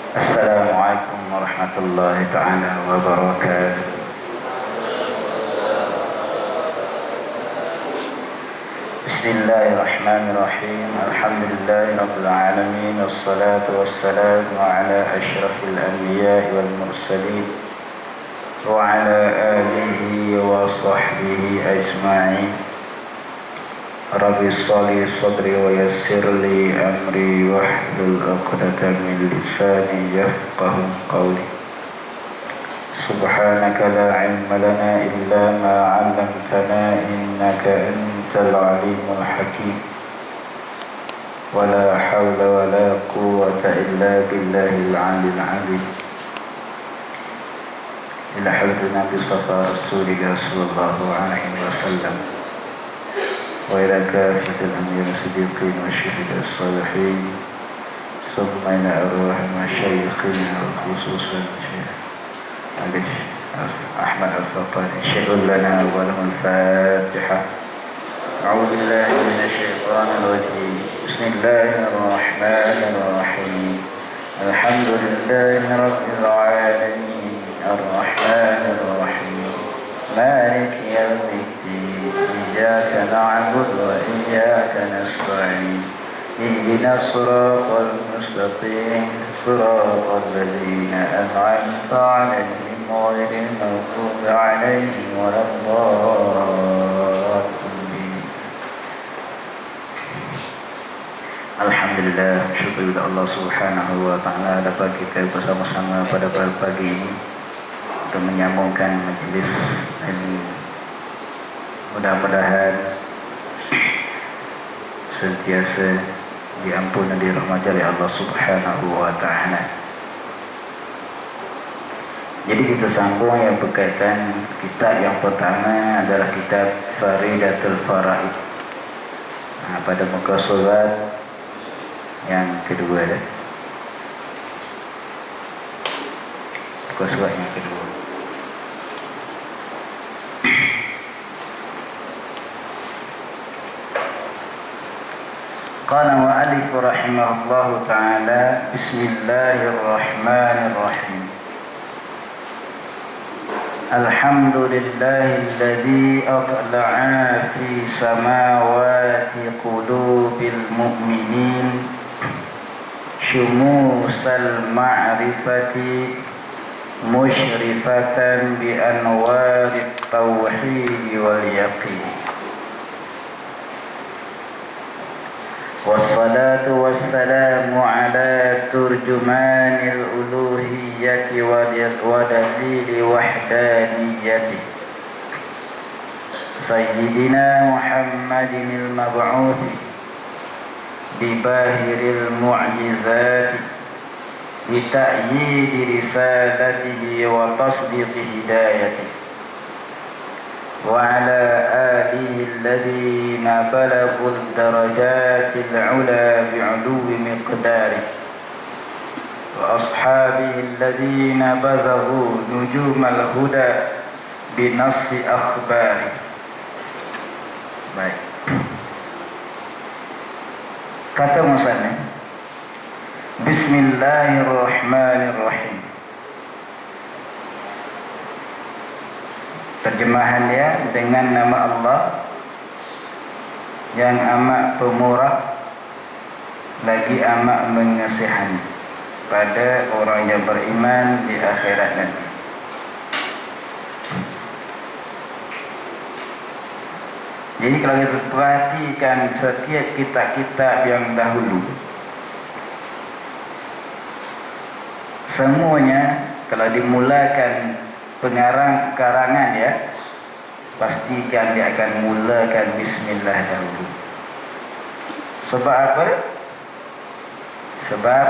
Assalamualaikum warahmatullahi taala wabarakatuh. Bismillahirrahmanirrahim. Alhamdulillahirabbil alamin wassalatu wassalamu ala asyrafil anbiya'i wal mursalin wa ala alihi wa sahbihi ajma'in. Rabbi sholli sadri wa yassir li amri wahlul 'uqdatam min lisani yafqahu qawli. Subhanaka la 'ilma lana illa ma 'allamtana innaka antal 'alimul hakim. Wa la hawla wa la quwwata illa billahil 'aliyyil 'azim. Ila hadratin Nabi Rasulullah sallallahu alaihi wasallam. وإلى كافة الأنبياء والصديقين والشهداء الصالحين ثم إلى أرواح مشايخنا وخصوصا الشيخ أحمد الفقاني شهد لنا ولهم الفاتحة. أعوذ بالله من الشيطان الرجيم. بسم الله الرحمن الرحيم. الحمد لله رب العالمين الرحمن الرحيم مالك يوم الدين إياك نعبد وإياك نستعين اهدنا الصراط المستقيم صراط الذين أنعمت عليهم غير المغضوب عليهم ولا الضالين. Alhamdulillah, syukur kepada Allah Subhanahu wa taala dapat kita bersama-sama pada pagi ini untuk menyambungkan majlis ini. Mudah-mudahan sentiasa diampuni dan dirahmati oleh Allah Subhanahu wa taala. Jadi kita sambung yang berkaitan kitab yang pertama adalah kitab Faridatul Faraid. Pada muka surat yang kedua dah. Muka surat yang kedua. قال المؤلف رحمه الله تعالى بسم الله الرحمن الرحيم الحمد لله الذي أطلع في سماوات قلوب المؤمنين شموس المعرفة مشرفة بأنوار التوحيد واليقين والصلاة والسلام على ترجمان الألوهية ودليل وحدانيته سيدنا محمد المبعوث بباهر المعجزات لتأييد رسالته وتصديق هدايته وعلى آله الذين بلغوا الدرجات العلى بعلو مقداره وأصحابه الذين بزغوا نجوم الهدى بنص أخباره. Baik. Kata musannif, Bismillahirrahmanirrahim. Terjemahan dia dengan nama Allah yang amat pemurah lagi amat mengasihani pada orang yang beriman di akhirat nanti. Jadi kalau kita perhatikan setiap kitab-kitab yang dahulu, semuanya kalau dimulakan karangan ya, pastikan dia akan mulakan bismillah dahulu. Sebab apa? Sebab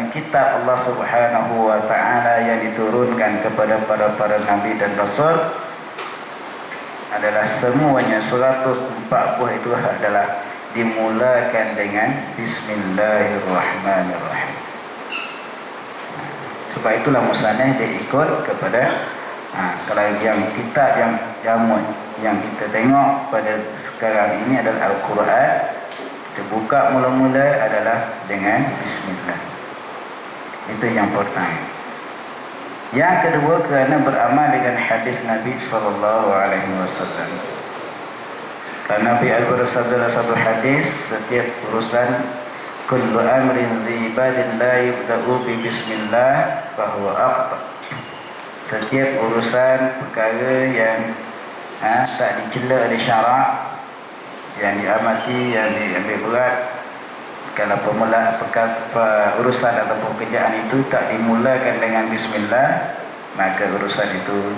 kitab Allah Subhanahu wa taala yang diturunkan kepada para nabi dan rasul adalah semuanya 140 itu adalah dimulakan dengan bismillahirrahmanirrahim. Sebab itulah musannaf dia ikut kepada kalau yang kitab yang jamu yang kita tengok pada sekarang ini adalah Al-Quran, Kita buka mula-mula adalah dengan bismillah. Itu yang pertama. Yang kedua, kerana beramal dengan hadis Nabi SAW. Karena Nabi bersabda dalam satu hadis, setiap urusan kullu amrin dhi badin la yubda'u bi bismillah fahuwa aqta. Setiap urusan perkara yang tak dicela oleh syarak, yang diamati, yang diambil berat, kalau urusan ataupun pekerjaan itu tak dimulakan dengan bismillah, maka urusan itu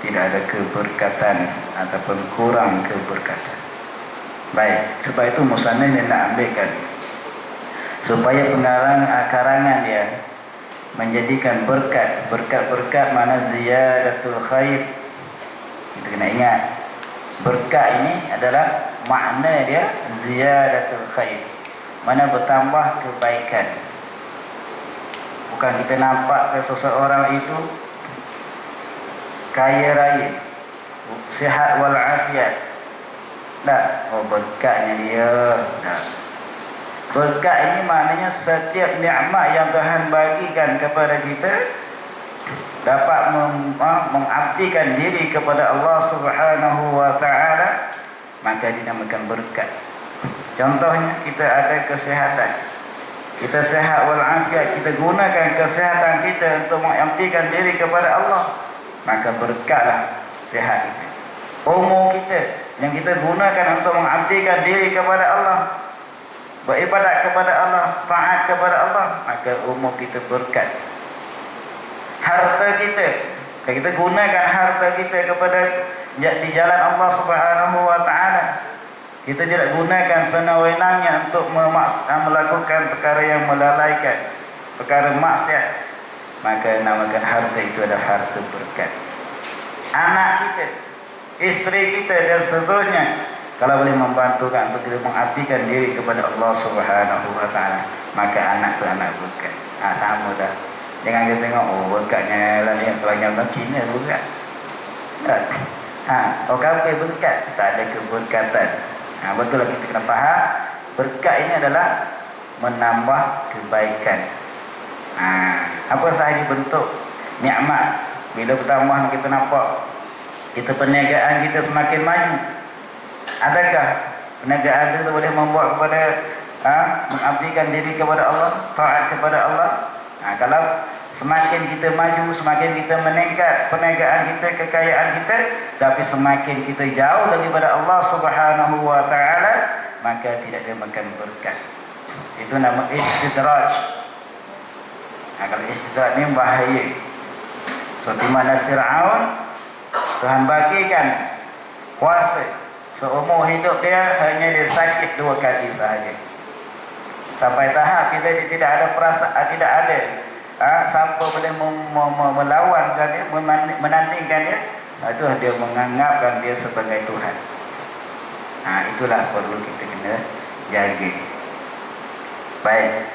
tidak ada keberkatan ataupun kurang keberkatan. Baik, sebab itu musannif dia nak ambilkan supaya karangan dia menjadikan berkat mana ziyadatul khair. Kita kena ingat, berkat ini adalah makna dia ziyadatul khair, mana bertambah kebaikan. Bukan kita nampak seseorang itu kaya raya, sihat walafiat, tak, berkatnya dia. Tak. Berkat ini maknanya setiap nikmat yang Tuhan bagikan kepada kita dapat mengabdikan diri kepada Allah Subhanahu wa taala, maka dinamakan berkat. Contohnya, kita ada kesihatan, kita sehat walafiat, kita gunakan kesihatan kita untuk mengabdikan diri kepada Allah, maka berkatlah sehat kita. Umur kita yang kita gunakan untuk mengabdikan diri kepada Allah, beribadat kepada Allah, taat kepada Allah, maka umur kita berkat. Harta kita, kita gunakan harta kita kepada di jalan Allah Subhanahu wa taala, kita tidak gunakan sewenang-wenangnya untuk melakukan perkara yang melalaikan, perkara maksiat, maka namakan harta itu adalah harta berkat. Anak kita, isteri kita dan seterusnya, kalau boleh membantukan untuk kita mengabdikan diri kepada Allah Subhanahu wa taala, maka anak itu anak berkat. Sama dah. Jangan kita tengok, berkatnya lah yang pelanggan Cina berkat. Kafir berkat, tak ada keberkatan. Betul lah, kita kena faham, berkat ini adalah menambah kebaikan. Apa sahaja bentuk nikmat, bila bertambah kita nampak, kita perniagaan kita semakin maju. Adakah perniagaan itu boleh membuat kepada mengabdikan diri kepada Allah, taat kepada Allah? Kalau semakin kita maju, semakin kita meningkat perniagaan kita, kekayaan kita, tapi semakin kita jauh daripada Allah Subhanahu wa taala, maka tidak ada makan berkat. Itu nama istidraj. Kalau istidraj ini bahaya. Seperti mana Fir'aun, Tuhan bagikan kuasa, seumur hidup dia hanya dia sakit 2 kali sahaja. Sampai tahap kita tidak ada perasaan, tidak ada siapa boleh melawankan dia, menandingkan dia. Itu dia menganggapkan dia sebagai Tuhan. Itulah perlu kita kena jaga. Baik.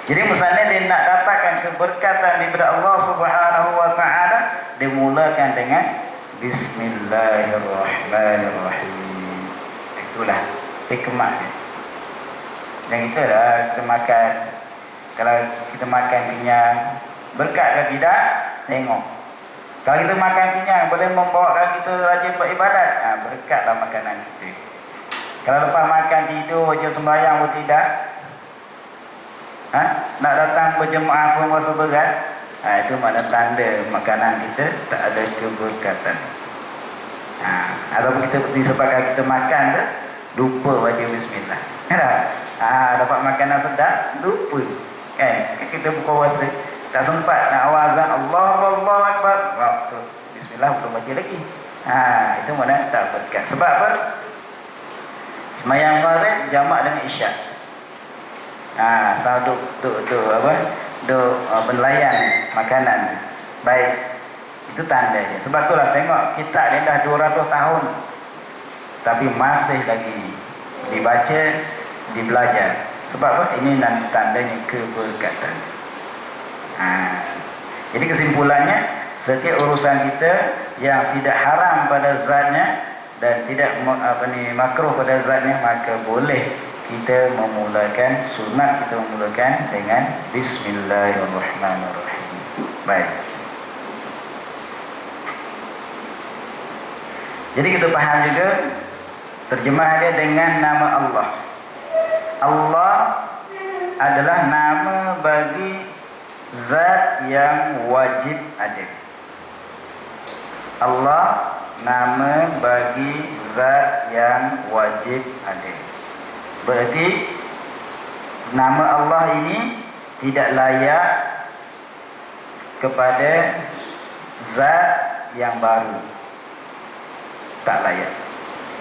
Jadi misalnya dia nak dapatkan keberkatan daripada Allah Subhanahu wa taala, dimulakan dengan Bismillahirrahmanirrahim. Itulah hikmahnya. Yang itu adalah kita makan. Kalau kita makan kenyang, berkat ke tidak? Tengok. Kalau kita makan kenyang, boleh membawakan kita rajin beribadat, berkatlah makanan kita. Kalau lepas makan tidur je sembahyang pun tidak, nak datang berjemaah pun rasa berat, itu makna tanda makanan kita tak ada keberkatan. Ataupun kita disebabkan kita makan tu, lupa baca bismillah. Dapat makanan sedap, lupa. Kan kita buka puasa, tak sempat nak awazan Allahu Akbar, terus bismillah belum baca lagi. Itu mana tak berkat. Sebab apa? Sembahyang maghrib jamak dengan isyak. Duk berlayan makanan. Baik. Itu tandanya. Sebab itulah tengok, kita ni dah 200 tahun tapi masih lagi dibaca, dibelajar. Sebab apa? Ini nanti tandanya keberkatan. Jadi kesimpulannya, setiap urusan kita yang tidak haram pada zatnya dan tidak makruh pada zatnya, maka boleh kita memulakan sunat, kita memulakan dengan Bismillahirrahmanirrahim. Baik. Jadi kita paham juga terjemah dia dengan nama Allah. Allah adalah nama bagi zat yang wajib ada. Allah nama bagi zat yang wajib ada. Berarti nama Allah ini tidak layak kepada zat yang baru. Tak layak,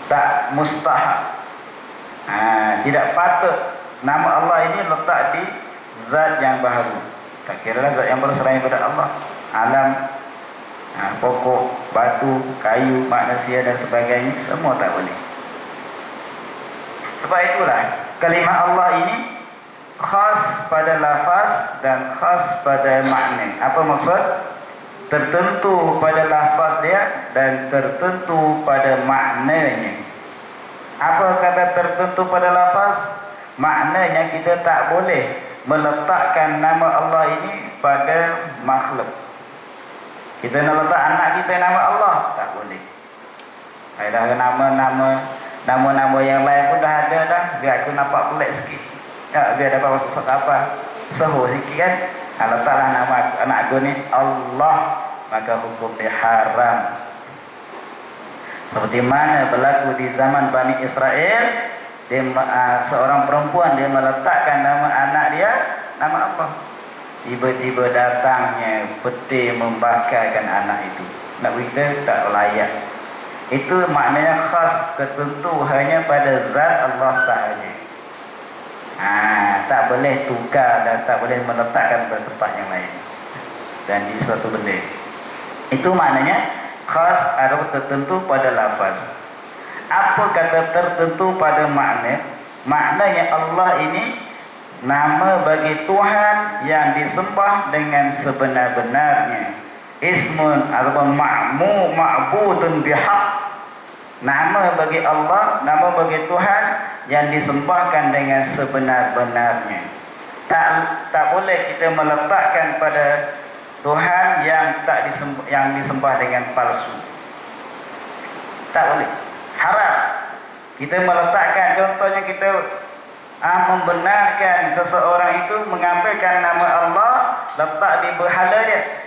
tak mustahak. Tidak patut nama Allah ini letak di zat yang baru. Tak kira lah zat yang baru selain daripada Allah. Alam, pokok, batu, kayu, manusia dan sebagainya, semua tak boleh. Sebab itulah kalimah Allah ini khas pada lafaz dan khas pada makna. Apa maksud? Tertentu pada lafaz dia dan tertentu pada maknanya. Apa kata tertentu pada lafaz? Maknanya kita tak boleh meletakkan nama Allah ini pada makhluk. Kita nak letak anak kita nama Allah, tak boleh. Ada nama-nama yang lain pun dah ada dah. Biar aku nampak pelik sikit. Ya, biar dapat masuk apa? Sehu sikit kan? Letaklah nama anak aku ni Allah, maka hukum dia haram. Seperti mana berlaku di zaman Bani Israel, dia, seorang perempuan dia meletakkan nama anak dia nama Allah. Tiba-tiba datangnya peti membakarkan anak itu. Nak kita tak layak. Itu maknanya khas, tertentu hanya pada zat Allah sahaja. Tak boleh tukar dan tak boleh meletakkan pada tempat yang lain dan di suatu benda. Itu maknanya khas atau tertentu pada lafaz. Apa kata tertentu pada makna? Maknanya Allah ini nama bagi Tuhan yang disembah dengan sebenar-benarnya. Ismun atau ma'budun bihaq. Nama bagi Allah, nama bagi Tuhan yang disembahkan dengan sebenar-benarnya. Tak boleh kita meletakkan pada Tuhan yang disembah dengan palsu. Tak boleh. Haram. Kita meletakkan, contohnya kita membenarkan seseorang itu mengambilkan nama Allah letak di berhala dia.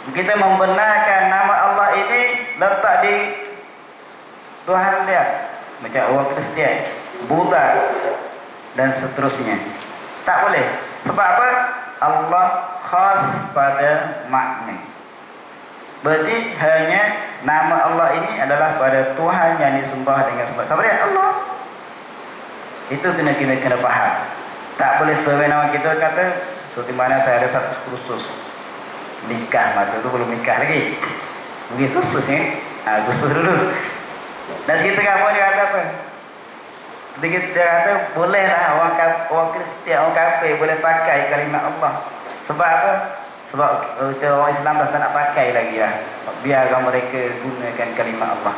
Kita membenarkan nama Allah ini letak di Tuhan dia, macam orang Kristian, Buddha dan seterusnya. Tak boleh. Sebab apa? Allah khas pada makna. Berarti hanya nama Allah ini adalah pada Tuhan yang disembah dengan sebab. Siapa dia? Allah. Itu kena faham. Tak boleh sesuai nama kita kata seperti mana saya ada satu kursus nikah, maka tu belum nikah lagi. Mungkin kursus ni, kursus dulu. Dan kita apa dia kata apa? Dia kata bolehlah orang Kristian, orang kafir boleh pakai kalimat Allah. Sebab apa? Sebab orang Islam dah tak nak pakai lagi lah. Biarkan mereka gunakan kalimat Allah.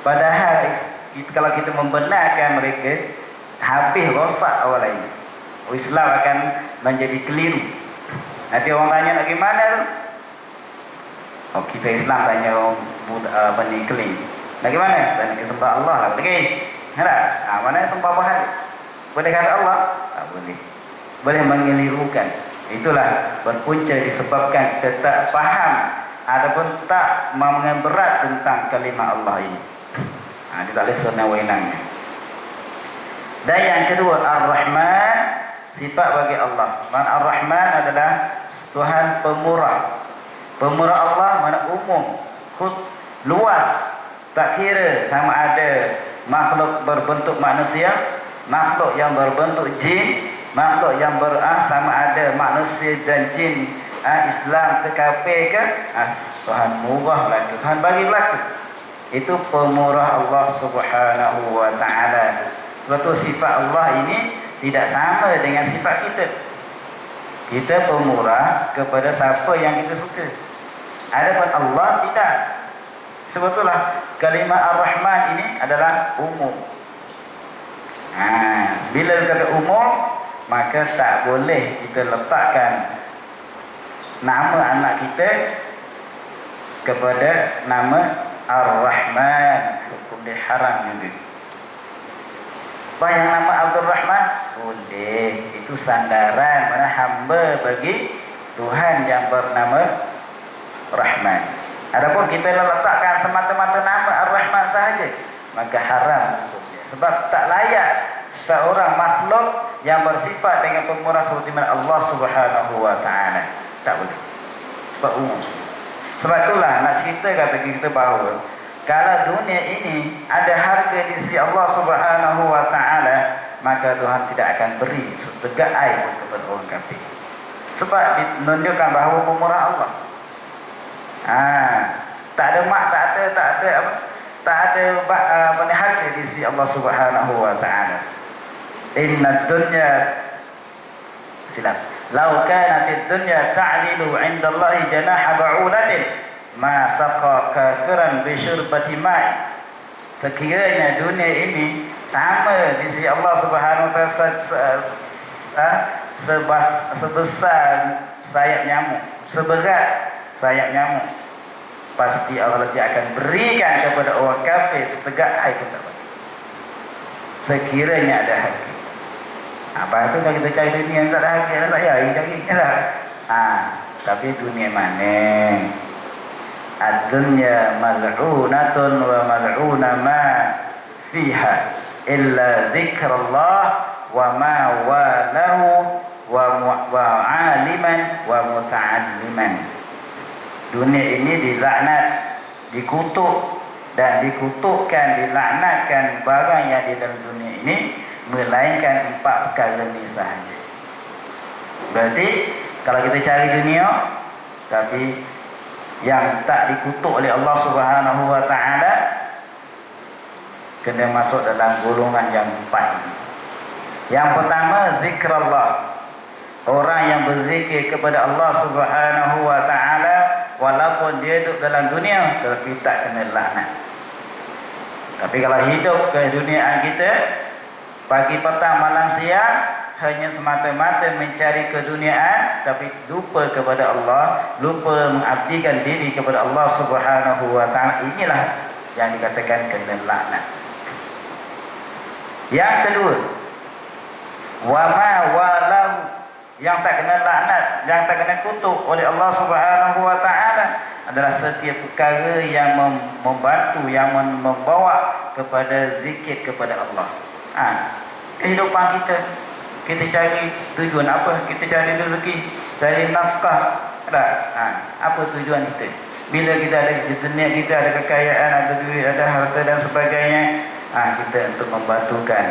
Padahal kalau kita membenarkan mereka, habis rosak awal lain. Islam akan menjadi keliru. Nanti orang tanya nak gimana? Kita Islam tanya orang Bani Keling. Nak gimana? Dan nak sembah Allah lah. Betul tak? Mana yang sembah bahan? Boleh kata Allah? Tak boleh. Boleh mengelirukan. Itulah berpunca disebabkan kita tak faham ataupun tak mengeberat tentang kalimah Allah ini. Dia tak boleh senang-wenangnya. Dan yang kedua, Ar-Rahman, sifat bagi Allah. Ar-Rahman adalah Tuhan pemurah. Pemurah Allah mana umum, luas, tak kira sama ada makhluk berbentuk manusia, makhluk yang berbentuk jin, makhluk yang sama ada manusia dan jin, Islam ke kafir ke, Tuhan murah belaka, Tuhan bagi belaka. Itu pemurah Allah Subhanahu wa ta'ala. Sebab tu sifat Allah ini tidak sama dengan sifat kita. Kita pemurah kepada siapa yang kita suka. Adapun Allah tidak. Sebab itulah Kalimah Ar-Rahman ini adalah umum. Bila kata umum, maka tak boleh kita letakkan nama anak kita kepada nama Ar-Rahman. Hukum dia haram juga. Yang nama Abdul Rahman boleh, itu sandaran, mana hamba bagi Tuhan yang bernama Rahman. Adapun kita letakkan semata-mata nama Ar-Rahman sahaja, maka haram hukumnya. Sebab tak layak seorang makhluk yang bersifat dengan pemurah seperti mana Allah Subhanahu wa taala. Tak boleh. Sebab umum. Sebab itulah nak cerita kata kita bahawa kalau dunia ini ada harga di sisi Allah Subhanahu wa taala, maka Tuhan tidak akan beri setegak air kepada orang kafir. Sebab menunjukkan bahawa pemurah Allah. Tak ada mak, tak ada harga di sisi Allah Subhanahu wa taala. Inna dunya law kanat ad-dunya ta'dilu 'inda Allah janaha ba'ulatin ma saqa kafiran bi syurbati ma'i. Sekiranya dunia ini sama di sisi Allah Subhanahu wa taala sebesar sayap nyamuk, seberat sayap nyamuk, pasti Allah akan berikan kepada orang kafir setegak air kepada sekiranya ada harga. Apa itu kalau kita cari dunia yang tak ada harga, tak payah cari lah. Tapi dunia mana? Ad-dunya mal'unatun wa mal'una ma fiha illa zikrullah wa ma walahu wa aliman wa muta'alliman. Dunia ini dilaknat, dikutuk dan dikutukkan, dilaknatkan barang yang di dalam dunia ini melainkan 4 perkara ini sahaja. Berarti kalau kita cari dunia tapi yang tak dikutuk oleh Allah Subhanahu wa taala, kena masuk dalam golongan yang 4 ini. Yang pertama, zikrullah. Orang yang berzikir kepada Allah Subhanahu wa taala walaupun dia hidup dalam dunia tapi tak kena laknat. Tapi kalau hidup keduniaan kita, pagi, petang, malam, siang, hanya semata-mata mencari keduniaan tapi lupa kepada Allah, lupa mengabdikan diri kepada Allah Subhanahu wa taala, inilah yang dikatakan kena laknat. Yang kedua, wa ma walahu, yang tak kena laknat, yang tak kena kutuk oleh Allah Subhanahu wa taala adalah setiap perkara yang membantu, yang membawa kepada zikir kepada Allah. Kehidupan kita cari tujuan apa? Kita cari rezeki, cari nafkah. Apa tujuan kita? Bila kita ada di dunia, kita ada kekayaan, ada duit, ada harta dan sebagainya, kita untuk membantukan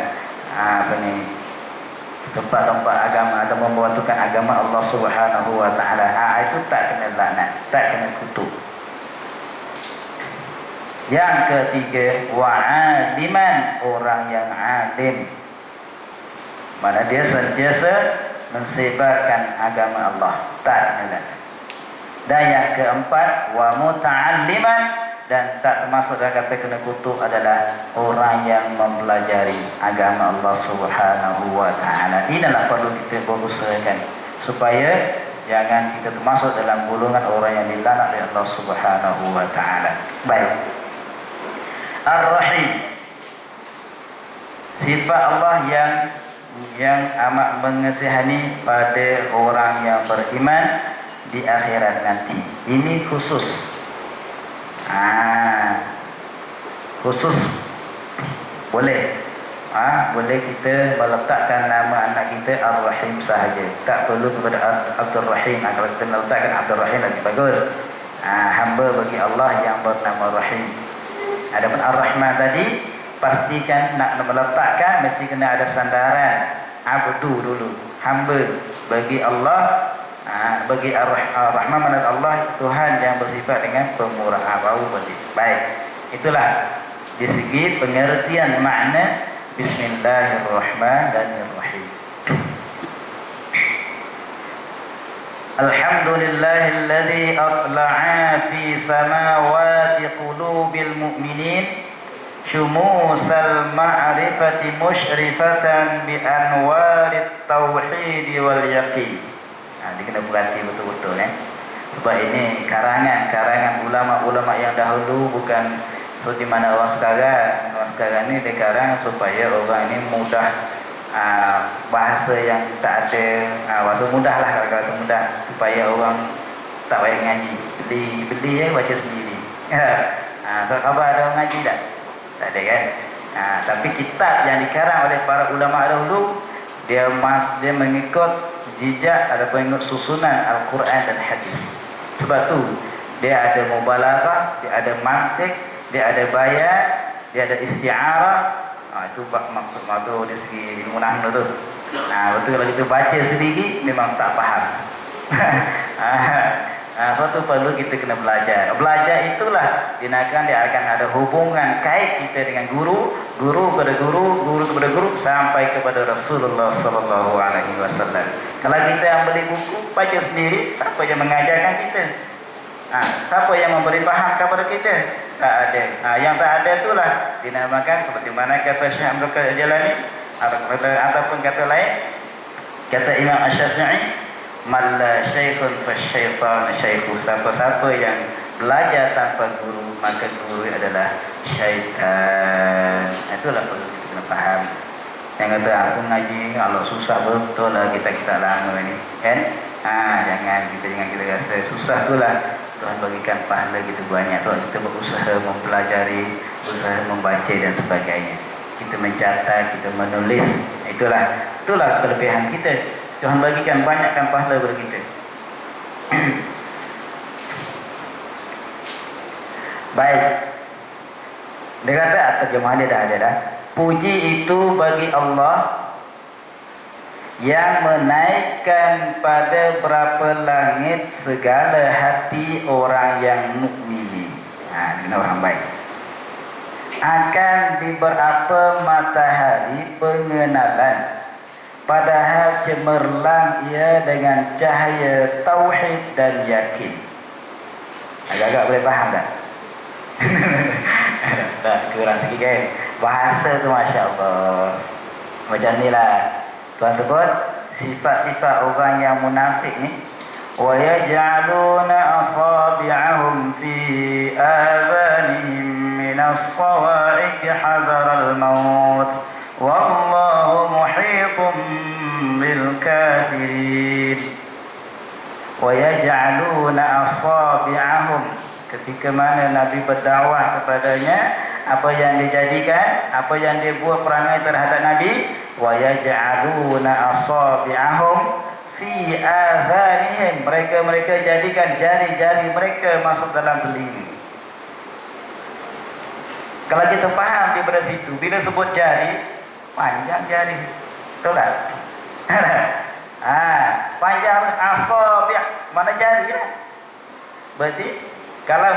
tempat-tempat agama atau membantukan agama Allah Subhanahu wa taala. Itu tak kena laknat, tak kena kutuk. Yang ketiga, wa'aliman, orang yang alim, mana dia sentiasa mensebarkan agama Allah, tak kena laknat. Dan yang keempat, wa muta'alliman, dan tak termasuk dalam kata kena kutuk adalah orang yang mempelajari agama Allah Subhanahu wa taala. Inilah perlu kita berusahakan supaya jangan kita termasuk dalam golongan orang yang dilaknat oleh Allah Subhanahu wa taala. Baik. Ar-Rahim, sifat Allah yang amat mengasihani pada orang yang beriman di akhirat nanti. Ini khusus. Khusus boleh. Boleh kita meletakkan nama anak kita Ar-Rahim sahaja. Tak perlu kepada Abdul Rahim. Kalau kita meletakkan Abdul Rahim lagi bagus. Hamba bagi Allah yang bernama Rahim. Adapun Ar-Rahman tadi, pastikan nak meletakkan mesti kena ada sandaran abdu dulu, hamba bagi Allah. Bagi Ar-Rahman mana Allah, Tuhan yang bersifat dengan pemurah. Baru berarti baik. Itulah di segi pengertian makna Bismillahirrahmanirrahim. Alhamdulillahilladzi atla'a fi samawati qulubil mu'minin syumusal ma'rifati musyrifatan bi anwarit tauhid wal yaqin. Nah, ini kena perhati betul-betul sebab ini karangan ulama-ulama yang dahulu, bukan seperti mana orang sekarang. Orang sekarang ni dia karang supaya orang ini mudah bahasa yang tak ada, bahasa mudah lah, kata mudah, supaya orang tak payah ngaji, beli baca sendiri. So khabar ada orang ngaji tak? Tak ada kan? Tapi kitab yang dikarang oleh para ulama dahulu, dia mengikut jejak ataupun mengikut susunan Al-Quran dan Hadis. Sebab tu dia ada mubalaghah, dia ada mantik, dia ada bayat, dia ada isti'arah. Itu maksud dari segi ilmu nahwu tu. Betul, kalau kita baca sendiri memang tak faham. Suatu perlu kita kena belajar. Belajar itulah dinakan dia akan ada hubungan kait kita dengan guru, guru kepada guru, guru kepada guru, sampai kepada Rasulullah sallallahu alaihi wasallam. Kalau kita yang beli buku baca sendiri, siapa yang mengajarkan kita? Siapa yang memberi faham kepada kita? Tak ada. Yang tak ada itulah dinamakan seperti mana kata Syekh Abdul Qadir Jalani ataupun kata lain, kata Imam Asy-Syafi'i, man la syaikhun fasyaitan syaikhu. Siapa-siapa yang belajar tanpa guru, maka guru adalah syaitan. Itulah perlu kita kena faham. Yang kata aku ngaji kalau susah, betul lah kita lama ni kan. Jangan kita rasa susah tu lah. Tuhan bagikan pahala gitu banyak. Tuhan kita berusaha mempelajari, berusaha membaca dan sebagainya. Kita mencatat, kita menulis. Itulah kelebihan kita. Tuhan bagikan banyakkan pahala bagi kita. Baik. Dia kata terjemahan dia dah ada dah. Puji itu bagi Allah yang menaikkan pada berapa langit segala hati orang yang mukmin. Ini orang baik. Akan di berapa matahari pengenalan, padahal cemerlang ia dengan cahaya tauhid dan yakin. Agak-agak boleh faham tak? Tak, kurang sikit kan? Bahasa tu Masya Allah. Macam ni lah Tuhan sebut sifat-sifat orang yang munafik ni. Wa yaj'aluna asabi'ahum fi adhanihim minas sawa'iq hadaral maut wallahu muhitum bil kafirin. Wa yaj'aluna asabi'ahum, ketika mana Nabi berdakwah kepadanya, apa yang dijadikan, apa yang dia buat perangai terhadap Nabi, wa yaj'aluna asabi'ahum fi adhanihim, mereka jadikan jari-jari mereka masuk dalam telinga. Kalau kita faham daripada situ, bila sebut jari, panjang jari, betul tak? Panjang asabi', mana jari ya? Berarti kalau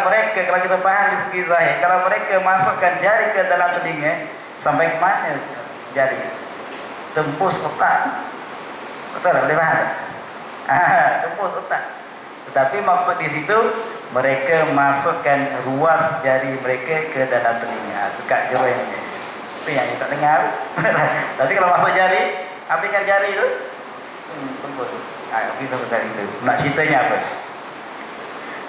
kita faham di segi zahir, kalau mereka masukkan jari ke dalam telinga, sampai ke mana jari? Tembus otak. Betul tak? Boleh faham? Tembus otak. Tetapi maksud di situ, mereka masukkan ruas jari mereka ke dalam telinga, sekat jeroannya. Itu yang kita tak dengar. Tapi kalau masuk jari, ambilkan jari itu, tembus. Kita tadi itu. Nak ceritanya apa?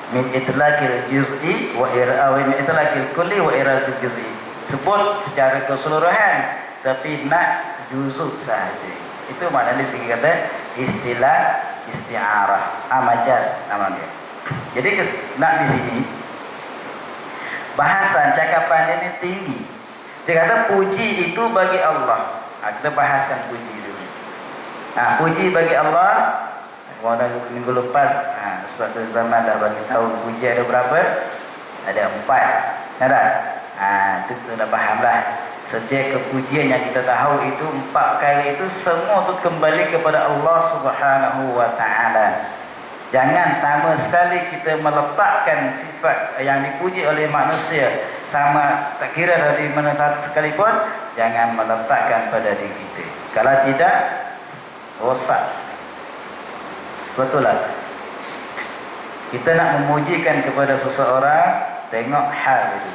Min itlaqil juz'i wa min itlaqil kulli wa iradil juz'i. Sebut secara keseluruhan, tapi nak juzuk sahaja. Itu maknanya segi kata istilah isti'arah, majaz namanya. Jadi nak di sini bahasan cakapan ini tinggi. Dia kata puji itu bagi Allah. Kita bahasan puji dulu. Puji bagi Allah. Minggu lepas Ustaz Zaman dah bagi tahu puji ada berapa? Ada 4. Ada? Itu dah faham lah. Setiap kepujian yang kita tahu itu 4 perkara itu semua itu kembali kepada Allah Subhanahu wa taala. Jangan sama sekali kita meletakkan sifat yang dipuji oleh manusia, sama tak kira dari mana sekalipun, jangan meletakkan pada diri kita. Kalau tidak, rosak. Betul lah. Kita nak memujikan kepada seseorang, tengok hal itu.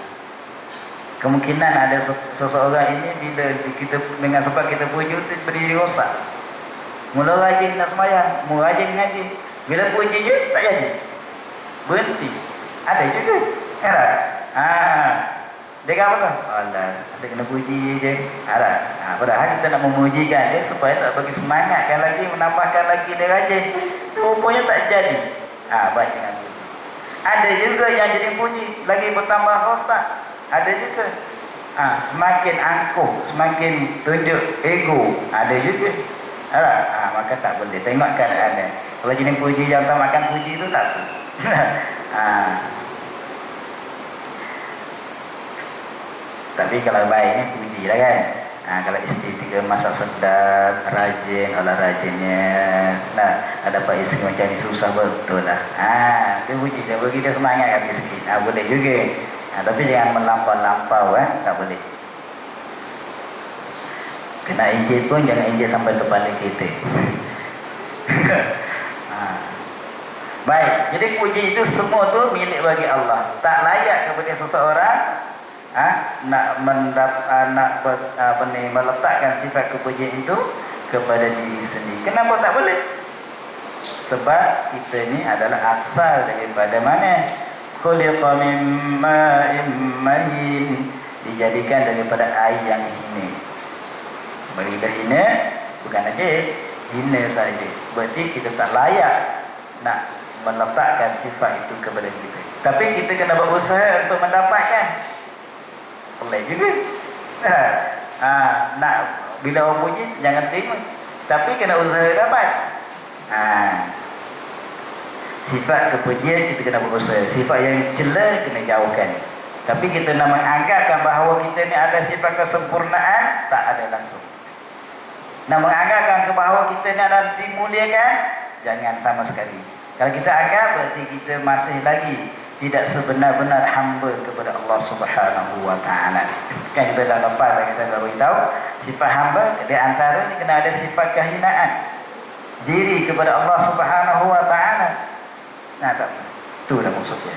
Kemungkinan ada seseorang ini bila kita dengan sebab kita puji itu berdiri rosak. Mula rajin nak sembahyang, mula rajin ngaji. Bila puji je tak jadi. Berhenti. Ada juga. Kan? Dia kata apa? Allah, saya kena puji je. Padahal kita nak memujikan dia supaya tak bagi semangatkan lagi, menambahkan lagi dia rajin. Rupanya tak jadi. Baik dengan puji. Ada juga yang jadi puji lagi bertambah rosak. Ada juga. Semakin angkuh, semakin tunjuk ego. Ada juga. Maka tak boleh. Tengok keadaannya. Kalau jenis puji yang tak makan puji itu tak. Tapi kalau baiknya puji lah kan. Kalau isteri 3 masak sedap, rajin, olah rajinnya. Ada Pak isteri macam ni susah betul lah. Dia puji dia, bagi dia semangat kan isteri. Boleh juga. Tapi jangan melampau-lampau tak boleh. Kena injil pun jangan injil sampai kepala kita. Baik, jadi puji itu semua tu milik bagi Allah. Tak layak kepada seseorang meletakkan sifat kepujian itu kepada diri sendiri. Kenapa tak boleh? Sebab kita ni adalah asal daripada mana? Khuliqa min ma'in mahin, dijadikan daripada air yang hina. Bagi kita hina bukan najis, hina saja. Berarti kita tak layak nak meletakkan sifat itu kepada kita. Tapi kita kena berusaha untuk mendapatkan. Boleh juga. Nak bila orang puji jangan terima, tapi kena usaha dapat. Sifat kepujian kita kena berusaha. Sifat yang cela kena jauhkan. Tapi kita nak menganggapkan bahawa kita ni ada sifat kesempurnaan, tak ada langsung. Nak menganggapkan bahawa kita ni ada dimuliakan, jangan sama sekali. Kalau kita anggap, berarti kita masih lagi tidak sebenar-benar hamba kepada Allah Subhanahu wa Ta'ala. Kan kita dah lepas, kita dah beritahu sifat hamba di antara ni kena ada sifat kehinaan diri kepada Allah Subhanahu wa Ta'ala. Tak, itu dah maksudnya.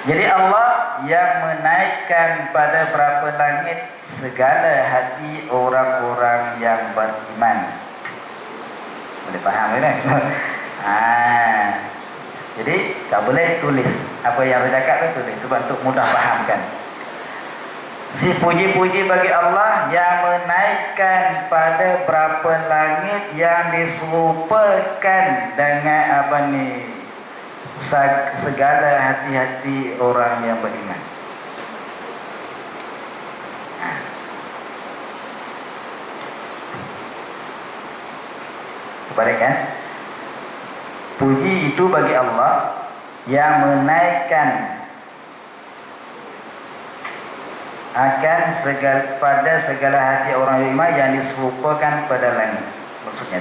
Jadi Allah yang menaikkan pada berapa langit segala hati orang-orang yang beriman. Boleh faham kan? Jadi tak boleh tulis apa yang saya cakap tu, tulis sebab untuk mudah fahamkan. Si puji-puji bagi Allah yang menaikkan pada berapa langit yang diserupakan dengan segala hati-hati orang yang beriman. Kepada kan? Puji itu bagi Allah yang menaikkan akan pada segala hati orang yang beriman yang diserupakan pada langit. Maksudnya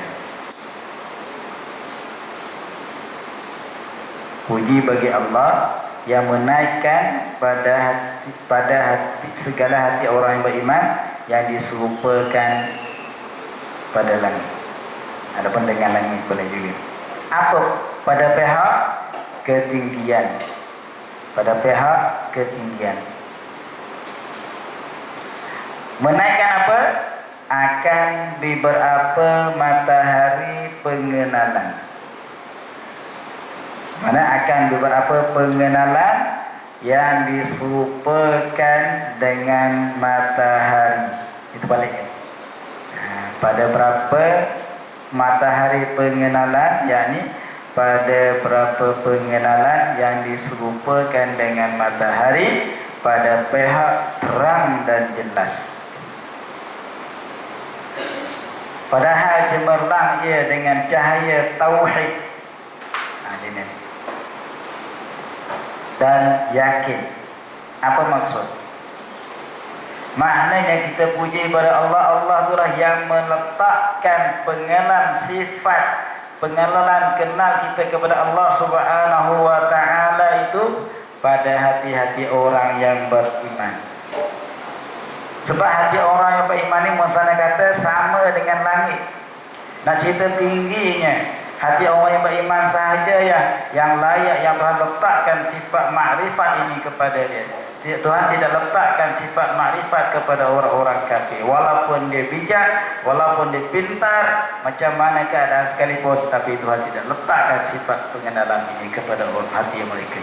puji bagi Allah yang menaikkan pada hati segala hati orang yang beriman yang diserupakan pada langit. Adapun dengan langit boleh juga. Apa? Pada pihak ketinggian. Pada pihak ketinggian. Menaikkan apa? Akan di berapa matahari pengenalan. Mana akan di berapa pengenalan yang diserupakan dengan matahari. Itu balik ya. Pada berapa matahari pengenalan, yakni pada berapa pengenalan yang diserupakan dengan matahari pada pihak terang dan jelas. Padahal cemerlang ia dengan cahaya tauhid dan yakin. Apa maksud? Maknanya kita puji pada Allah. Allah itulah yang meletakkan pengenalan sifat, pengenalan kenal kita kepada Allah Subhanahu wa Ta'ala itu pada hati-hati orang yang beriman. Sebab hati orang yang beriman ini Muhammad kata sama dengan langit. Nak cerita tingginya, Hati orang yang beriman sahaja yang layak, yang Tuhan letakkan sifat makrifat ini kepada dia. Tuhan tidak letakkan sifat makrifat kepada orang-orang kafir. Walaupun dia bijak, walaupun dia pintar, macam mana keadaan sekalipun, tapi Tuhan tidak letakkan sifat pengenalan ini kepada orang hati mereka.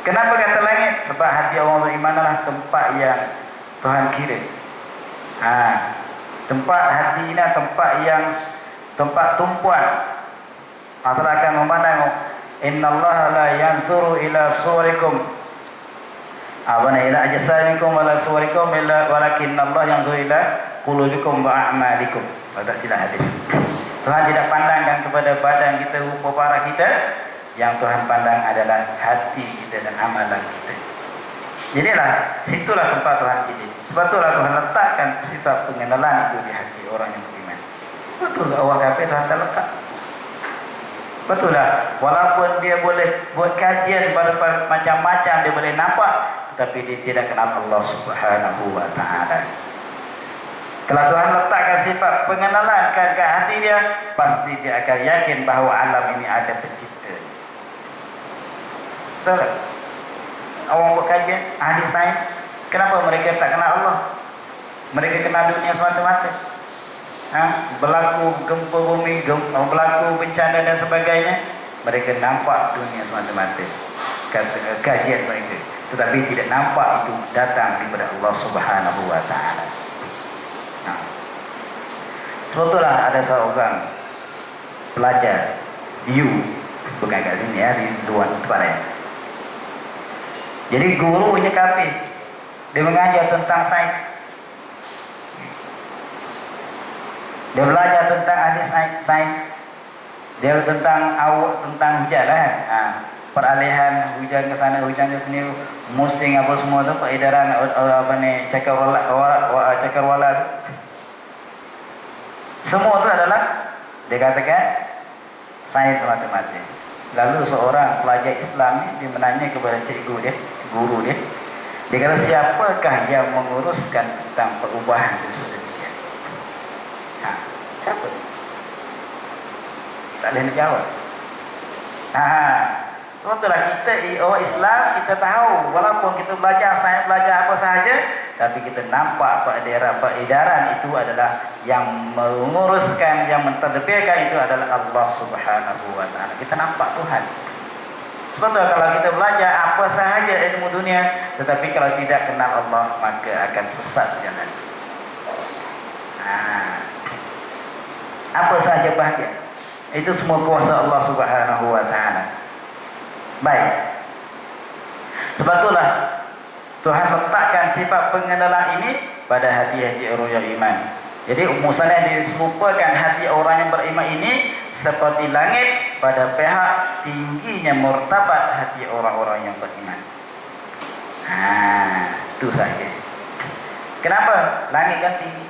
Kenapa kata langit? Sebab hati orang beriman adalah tempat yang Tuhan kirim. Tempat hati ini tempat tumpuan. Masyarakat akan memandang, innallaha la yansuru ila suwarikum ila ajsamikum wala suwarikum walakinnallaha yanzuru ila qulubikum wa a'malikum. Tak silap hadis. Tuhan tidak pandangkan kepada badan kita, rupa parah kita. Yang Tuhan pandang adalah hati kita dan amalan kita. Jadilah, situlah tempat Tuhan pilih. Sebab itulah Tuhan letakkan sifat pengenalan itu di hati orang yang beriman. Betul tak orang kafir Tuhan tak letak? Betul lah. Walaupun dia boleh buat kajian pada macam-macam, dia boleh nampak, tapi dia tidak kenal Allah Subhanahu wa ta'ala. Kalau Tuhan letakkan sifat pengenalan ke hati dia, pasti dia akan yakin bahawa alam ini ada pencipta. Betul tak? Orang buat kajian, ahli sains, kenapa mereka tak kenal Allah? Mereka kenal dunia semata-mata. Berlaku gempa bumi, berlaku bencana dan sebagainya, mereka nampak dunia semata-mata, kajian mereka, tetapi tidak nampak itu datang daripada Allah Subhanahu wa ta'ala. Sebab itulah ada seorang pelajar bukan kat sini di luar tempat lain. Jadi gurunya kafir, dia mengajar tentang sains. Dia belajar tentang ahli sains. Dia tentang hujan lah. Peralihan hujan ke sana, hujan ke sini, musim apa semua tu, peredaran cakarwala tu. Semua tu adalah dia katakan sains matematik. Lalu seorang pelajar Islam ni, dia menanya kepada cikgu dia, guru dia. Dia kata, siapakah yang menguruskan tentang perubahan itu sedemikian? Siapa? Tak boleh nak jawab. Itulah kita orang Islam, kita tahu walaupun kita belajar sains, belajar apa sahaja, tapi kita nampak peredaran itu adalah yang menguruskan, yang mentadbirkan itu adalah Allah Subhanahu wa ta'ala. Kita nampak Tuhan. Sebab tu kalau kita belajar apa sahaja ilmu dunia, tetapi kalau tidak kenal Allah, maka akan sesat jalan. Apa sahaja bahagia, itu semua kuasa Allah Subhanahu wa ta'ala. Baik. Sebab itulah Tuhan letakkan sifat pengenalan ini pada hati-hati orang yang iman. Jadi umusannya diserupakan hati orang yang beriman ini seperti langit pada pihak tingginya martabat hati orang-orang yang beriman. Itu saja. Kenapa langit kan tinggi?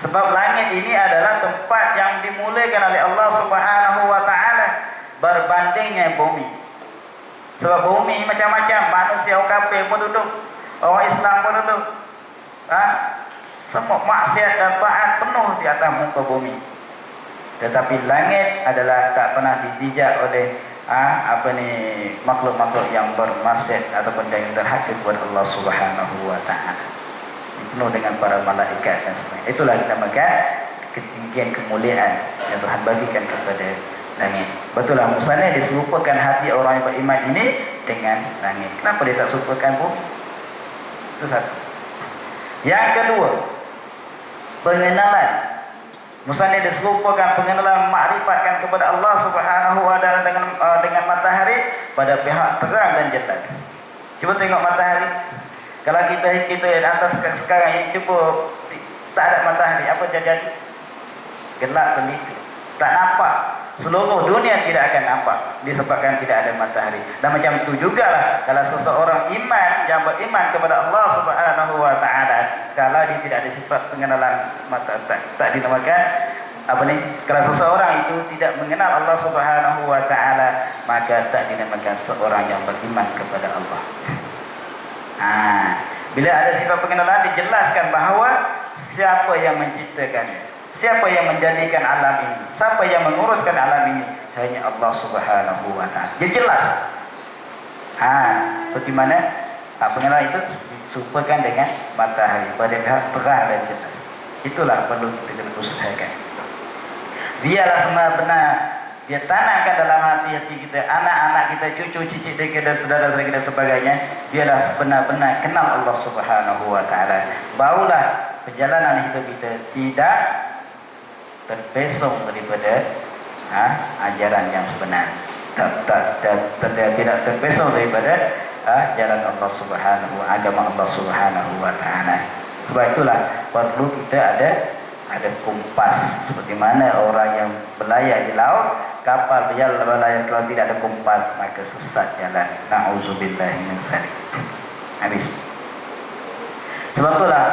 Sebab langit ini adalah tempat yang dimulakan oleh Allah Subhanahu wa ta'ala berbandingnya bumi. Sebab bumi macam-macam, manusia orang kafir pun duduk, orang Islam pun duduk. Semua maksiat dan taat penuh di atas muka bumi. Tetapi langit adalah tak pernah dijejak oleh makhluk-makhluk yang bermaksiat ataupun yang terhakir kepada Allah Subhanahu wa ta'ala. Penuh dengan para malaikat dan sebagainya. Itulah dinamakan ketinggian kemuliaan yang Tuhan bagikan kepada langit. Betul lah, musannya diserupakan hati orang yang beriman ini dengan langit. Kenapa dia tak serupakan bumi? Itu satu. Yang kedua, pengenalan. Musannya diserupakan pengenalan, makrifatan kepada Allah Subhanahu wa ta'ala dengan matahari pada pihak terang dan jelas. Cuba tengok matahari. Kalau kita atas sekarang ini cuba tak ada matahari, apa jadi? Gelap gelita, tak nampak. Seluruh dunia tidak akan nampak disebabkan tidak ada matahari. Dan macam itu jugalah kalau seseorang iman yang beriman kepada Allah Subhanahu wa ta'ala, kalau dia tidak ada sifat pengenalan mata, tak dinamakan kalau seseorang itu tidak mengenal Allah Subhanahu wa ta'ala, maka tak dinamakan seorang yang beriman kepada Allah. Bila ada sifat pengenalan, dijelaskan bahawa siapa yang menciptakannya. Siapa yang menjadikan alam ini? Siapa yang menguruskan alam ini? Hanya Allah Subhanahu wa taala. Jadi jelas. Seperti mana pengenalan itu disumpahkan dengan matahari pada pihak terang dan jelas. Itulah perlu kita usahakan. Dialah benar-benar dia tanamkan dalam hati kita, anak-anak kita, cucu cicit kita dan saudara-saudara kita sebagainya. Dialah benar-benar kenal Allah Subhanahu wa taala. Barulah perjalanan hidup kita tidak terpesong daripada ajaran yang sebenar. Tidak terpesong daripada jalan Allah Subhanahu wa agama Allah Subhanahu wa taala. Sebab itulah perlu kita ada kompas. Seperti mana orang yang berlayar di laut, kapal berlayar kalau tidak ada kompas maka sesat jalan. Na'udzubillahi min dzalik. Habis. Sebab itulah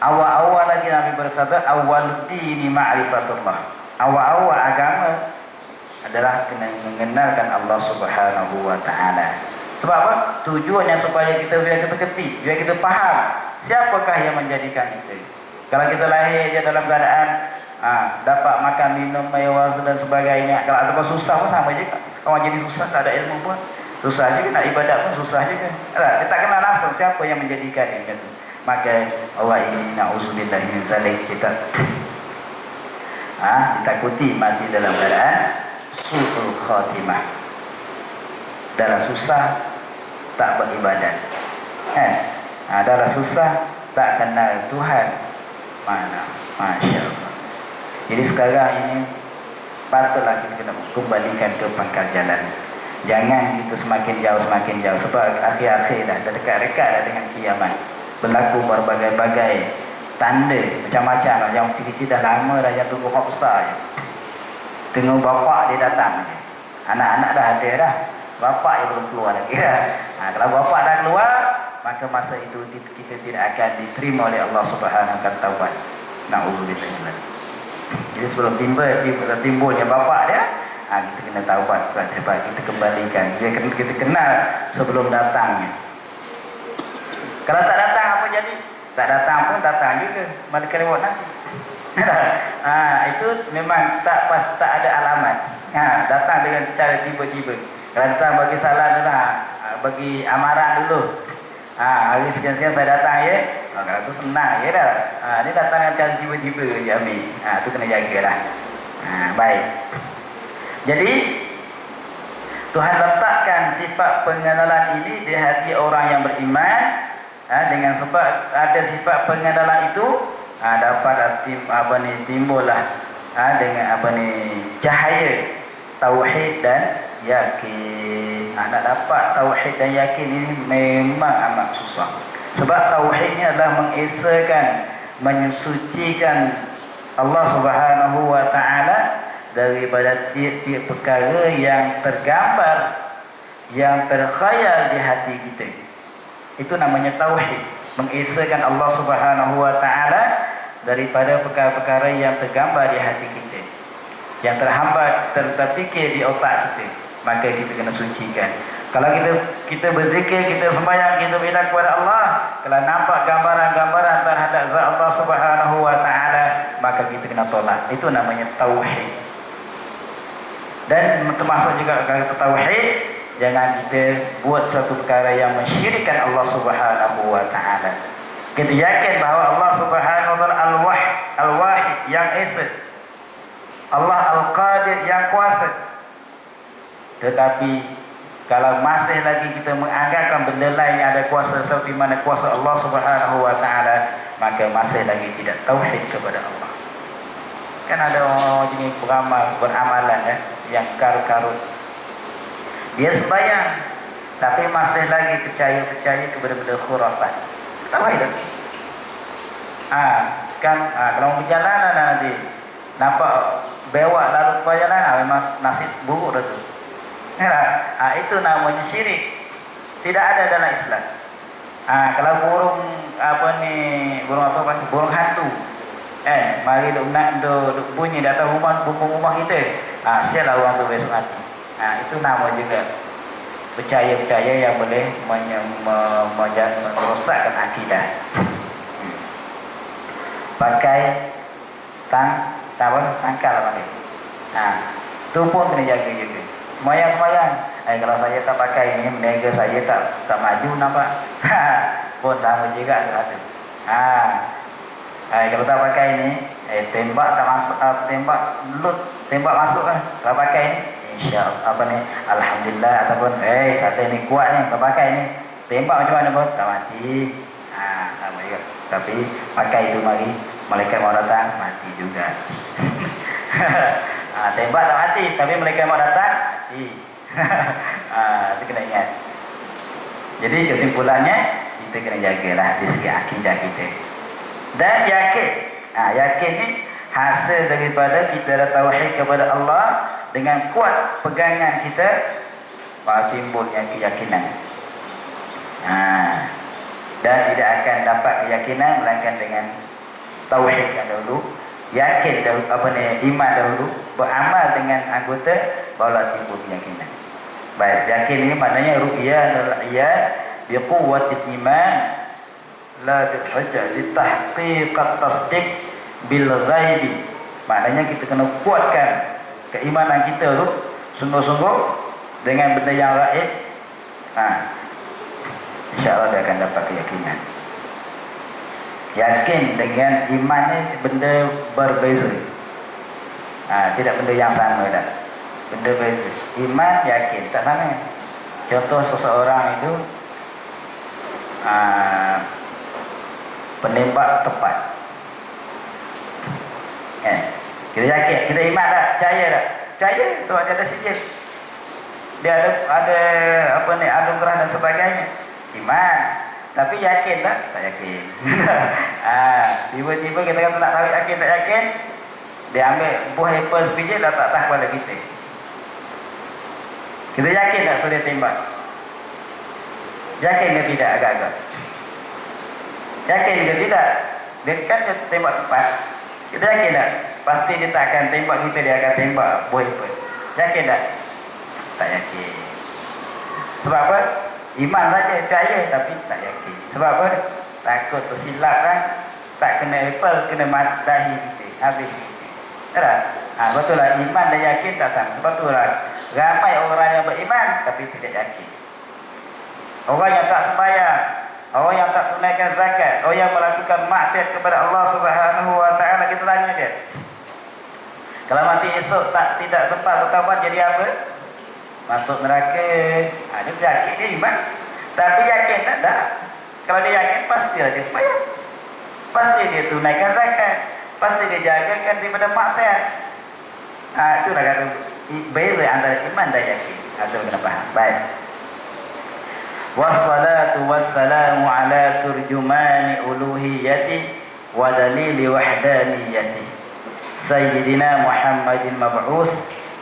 awal-awal lagi Nabi bersabda awal dini ma'rifatullah. Awal-awal agama adalah kena mengenalkan Allah Subhanahu wa taala. Sebab apa? Tujuannya supaya kita biar kita kerti, biar kita faham siapakah yang menjadikan kita. Kalau kita lahir je dalam keadaan dapat makan minum mewah dan sebagainya, kalau ada apa susah pun sama je. Kalau jadi susah tak ada ilmu pun susah juga, nak ibadat pun susah juga. Kita tak kenal langsung siapa yang menjadikan itu. Maka Allah ini na'udzubillah min dzalik, kita ditakuti mati dalam keadaan su'ul khatimah, dalam susah tak beribadat, dalam susah tak kenal Tuhan. Mana, Masya Allah. Jadi sekarang ini patutlah kita kena kembalikan ke pangkal jalan. Jangan kita semakin jauh sebab akhir-akhir dah dekat-dekat dah dengan kiamat. Berlaku berbagai-bagai tanda macam-macam. Yang kecil-kecil dah lama dah yang tunggu hak besar je. Tengok bapak dia datang, anak-anak dah ada dah, bapak yang belum keluar lagi. Kalau bapak dah keluar, maka masa itu kita tidak akan diterima oleh Allah Subhanahu wa taala taubat. Na'udzubillah. Jadi sebelum timbulnya bapak dia, kita kena taubat, kita kembalikan. Dia kita kenal sebelum datangnya. Kalau tak datang apa jadi? Tak datang pun datang juga, malah kelewat nanti. Itu memang tak ada alamat. Datang dengan cara tiba-tiba. Kalau datang bagi salam dulu, bagi amaran dulu. Hari sekian-sekian saya datang ya. Kalau tu senang ya dah. Ni datang dengan cara tiba-tiba je ambil. Tu kena jagalah. Baik. Jadi Tuhan letakkan sifat pengenalan ini di hati orang yang beriman. Dengan sebab ada sifat pengenalan itu, dapat timbullah dengan cahaya tauhid dan yakin. Nak dapat tauhid dan yakin ini memang amat susah. Sebab tauhid ini adalah mengesakan, mensucikan Allah Subhanahu wa taala daripada tiap-tiap perkara yang tergambar, yang terkhayal di hati kita. Itu namanya tauhid, mengesakan Allah Subhanahu wa taala daripada perkara-perkara yang tergambar di hati kita, yang terhambat terfikir di otak kita. Maka kita kena sucikan. Kalau kita berzikir, kita sembahyang, kita minta kepada Allah, kalau nampak gambaran-gambaran terhadap zat Allah Subhanahu wa taala, maka kita kena tolak. Itu namanya tauhid. Dan termasuk juga kalau kita tauhid, jangan kita buat satu perkara yang mensyirikkan Allah Subhanahu wa taala. Kita yakin bahawa Allah Subhanahu wa taala al-wahid yang esa, Allah al-qadir yang kuasa. Tetapi kalau masih lagi kita menganggapkan benda lain yang ada kuasa seperti mana kuasa Allah Subhanahu wa taala, maka masih lagi tidak tauhid kepada Allah. Kan ada orang jenis beramalan yang karut-karut. Dia sembahyang tapi masih lagi percaya kepada benda khurafat. Tauhid tak? Kalau perjalanan nanti nampak bewak lalu perjalanan, memang nasib buruk dah tu. Itu namanya syirik. Tidak ada dalam Islam. Kalau burung burung hantu. Mari duk bunyi di atas rumah kita. Sialah orang tu besok mati. Itu nama juga percaya yang boleh merosakkan akidah. Pakai tangkal balik. Tu pun kena jaga juga. Semayang. Kalau saya tak pakai ini, meniaga saya tak maju nampak. Pun sama juga ada. Kalau tak pakai ini, tembak tak masuk, tembak masuk lah. Kalau pakai ini, insya-Allah alhamdulillah ataupun kata ini kuat ni, kalau pakai ini, tembak macam mana pun tak mati. Sama juga. Tapi pakai itu mari, malaikat mau datang mati juga. Tembak tak mati, tapi malaikat mau datang mati. Itu kena ingat. Jadi kesimpulannya kita kena jagalah di segi akidah kita. Dan yakin ni hasil daripada kita ada tauhid kepada Allah dengan kuat pegangan kita timbulnya keyakinan. Dan tidak akan dapat keyakinan melainkan dengan tauhid yang dahulu, yakin dahulu, iman dahulu, beramal dengan anggota barulah timbul keyakinan. Baik, yakin ini maknanya ru'ya biquwwatil iman la bihujjah litahqiq at-tasdiq bil ghaibi. Maknanya kita kena kuatkan keimanan kita tu sungguh-sungguh dengan benda yang gaib. InsyaAllah dia akan dapat keyakinan. Yakin dengan iman ni benda berbeza. Tidak benda yang sama dah. Benda berbeza. Iman yakin tak sama. Contoh seseorang itu penembak tepat. Kita yakin, kita iman tak? Percaya tak? Percaya sebab dia ada sijil. Dia ada anugerah dan sebagainya. Iman. Tapi yakin tak? Tak yakin. Tiba-tiba kita kata tak tahu yakin tak yakin, dia ambil buah apple sebiji dah tak tahu pada kita. Kita yakin tak suruh dia tembak? Yakin ke tidak agak-agak? Yakin ke tidak? Dia kan dia tembak tepat. Kita yakin tak? Pasti dia tak akan tembak kita, dia akan tembak buah apple. Yakin tak? Tak yakin. Sebab apa? Iman saja, percaya tapi tak yakin. Sebab apa? Takut tersilap kan? Tak kena apple, kena dahi kita. Habis kita. Betul lah, iman dan yakin tak sama. Betul lah, ramai orang yang beriman tapi tidak yakin. Orang yang tak sembahyang, orang yang tak tunaikan zakat, orang yang melakukan maksiat kepada Allah Subhanahu wa taala, kita tanya dia. Kalau mati esok tidak sempat bertaubat jadi apa? Masuk neraka. Dia yakin dia iman. Tapi yakin tak? Kalau dia yakin pasti dia sembahyang. Pasti dia tunaikan zakat. Pasti dia jagakan daripada maksiat. Itulah kata beza antara iman dan yakin. Atau kena faham. Baik. Wassalatu wassalamu ala turjumani uluhiyati wa dalili wahdaniyati Sayyidina Muhammadin mab'us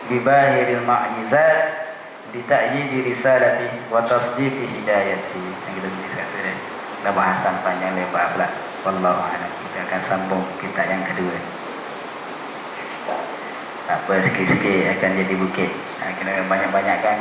bibahiril ma'jizat bita'yidi risalati wa tasdiqi hidayati. Yang kita tuliskan tadi. Dah bahasan panjang lebar pula. Wallahu a'lam. Kita akan sambung kitab yang kedua. Tak apa, sikit-sikit akan jadi bukit. Kena banyak-banyakkan.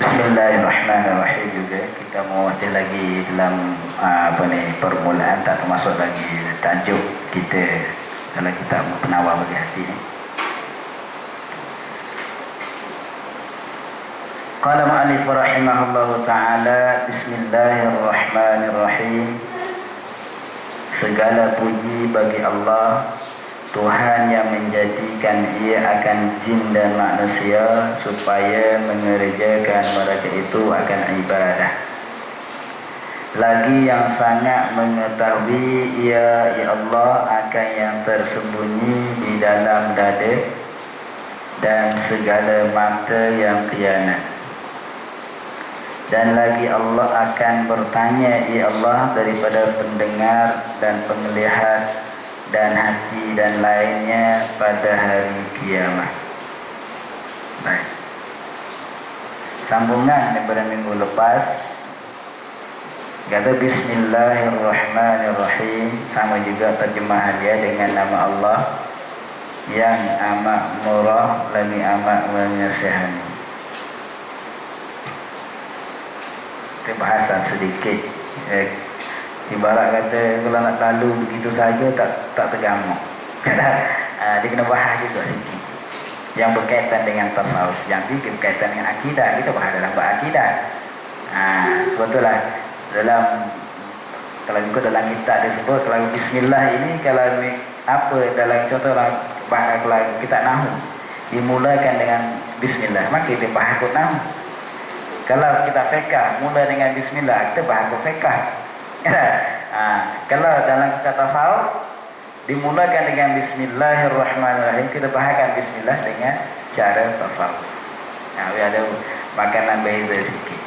Bismillahirrahmanirrahim. Juga kita masih lagi dalam permulaan, tak termasuk lagi tajuk kita dalam kitab Penawar Bagi Hati ni. Qala mu'allif rahimahullahu ta'ala, Bismillahirrahmanirrahim. Segala puji bagi Allah, Tuhan yang menjadikan ia akan jin dan manusia supaya mengerjakan mereka itu akan ibadah. lagi yang sangat mengetahui ia ya Allah akan yang tersembunyi di dalam dada dan segala mata yang khianat. Dan lagi Allah akan bertanya ya Allah daripada pendengar dan penglihat dan hati dan lainnya pada hari kiamat. Baik. Sambungan daripada minggu lepas, kata Bismillahirrahmanirrahim, sama juga terjemahan dia dengan nama Allah yang amat murah lagi amat menyesihani. Itu bahasan sedikit. Ibarat kata kalau nak lalu begitu saja tak tergamuk. Dia kena bahas juga sikit. Yang berkaitan dengan tasawuf, yang berkaitan dengan akidah, kita bahas dalam bab akidah. Betul lah. Kalau ikut dalam kitab disebut kalau bismillah ini kalau apa dalam contoh bahasa kalau kita nahu dimulakan dengan bismillah, maka kita bahas ikut nahu. Kalau kita fiqh mula dengan bismillah, kita bahas ikut fiqh. Kalau dalam kitab tasawuf dimulakan dengan bismillahirrahmanirrahim, kita bahaskan bismillah dengan cara tasawuf. Ada makanan beza sikit.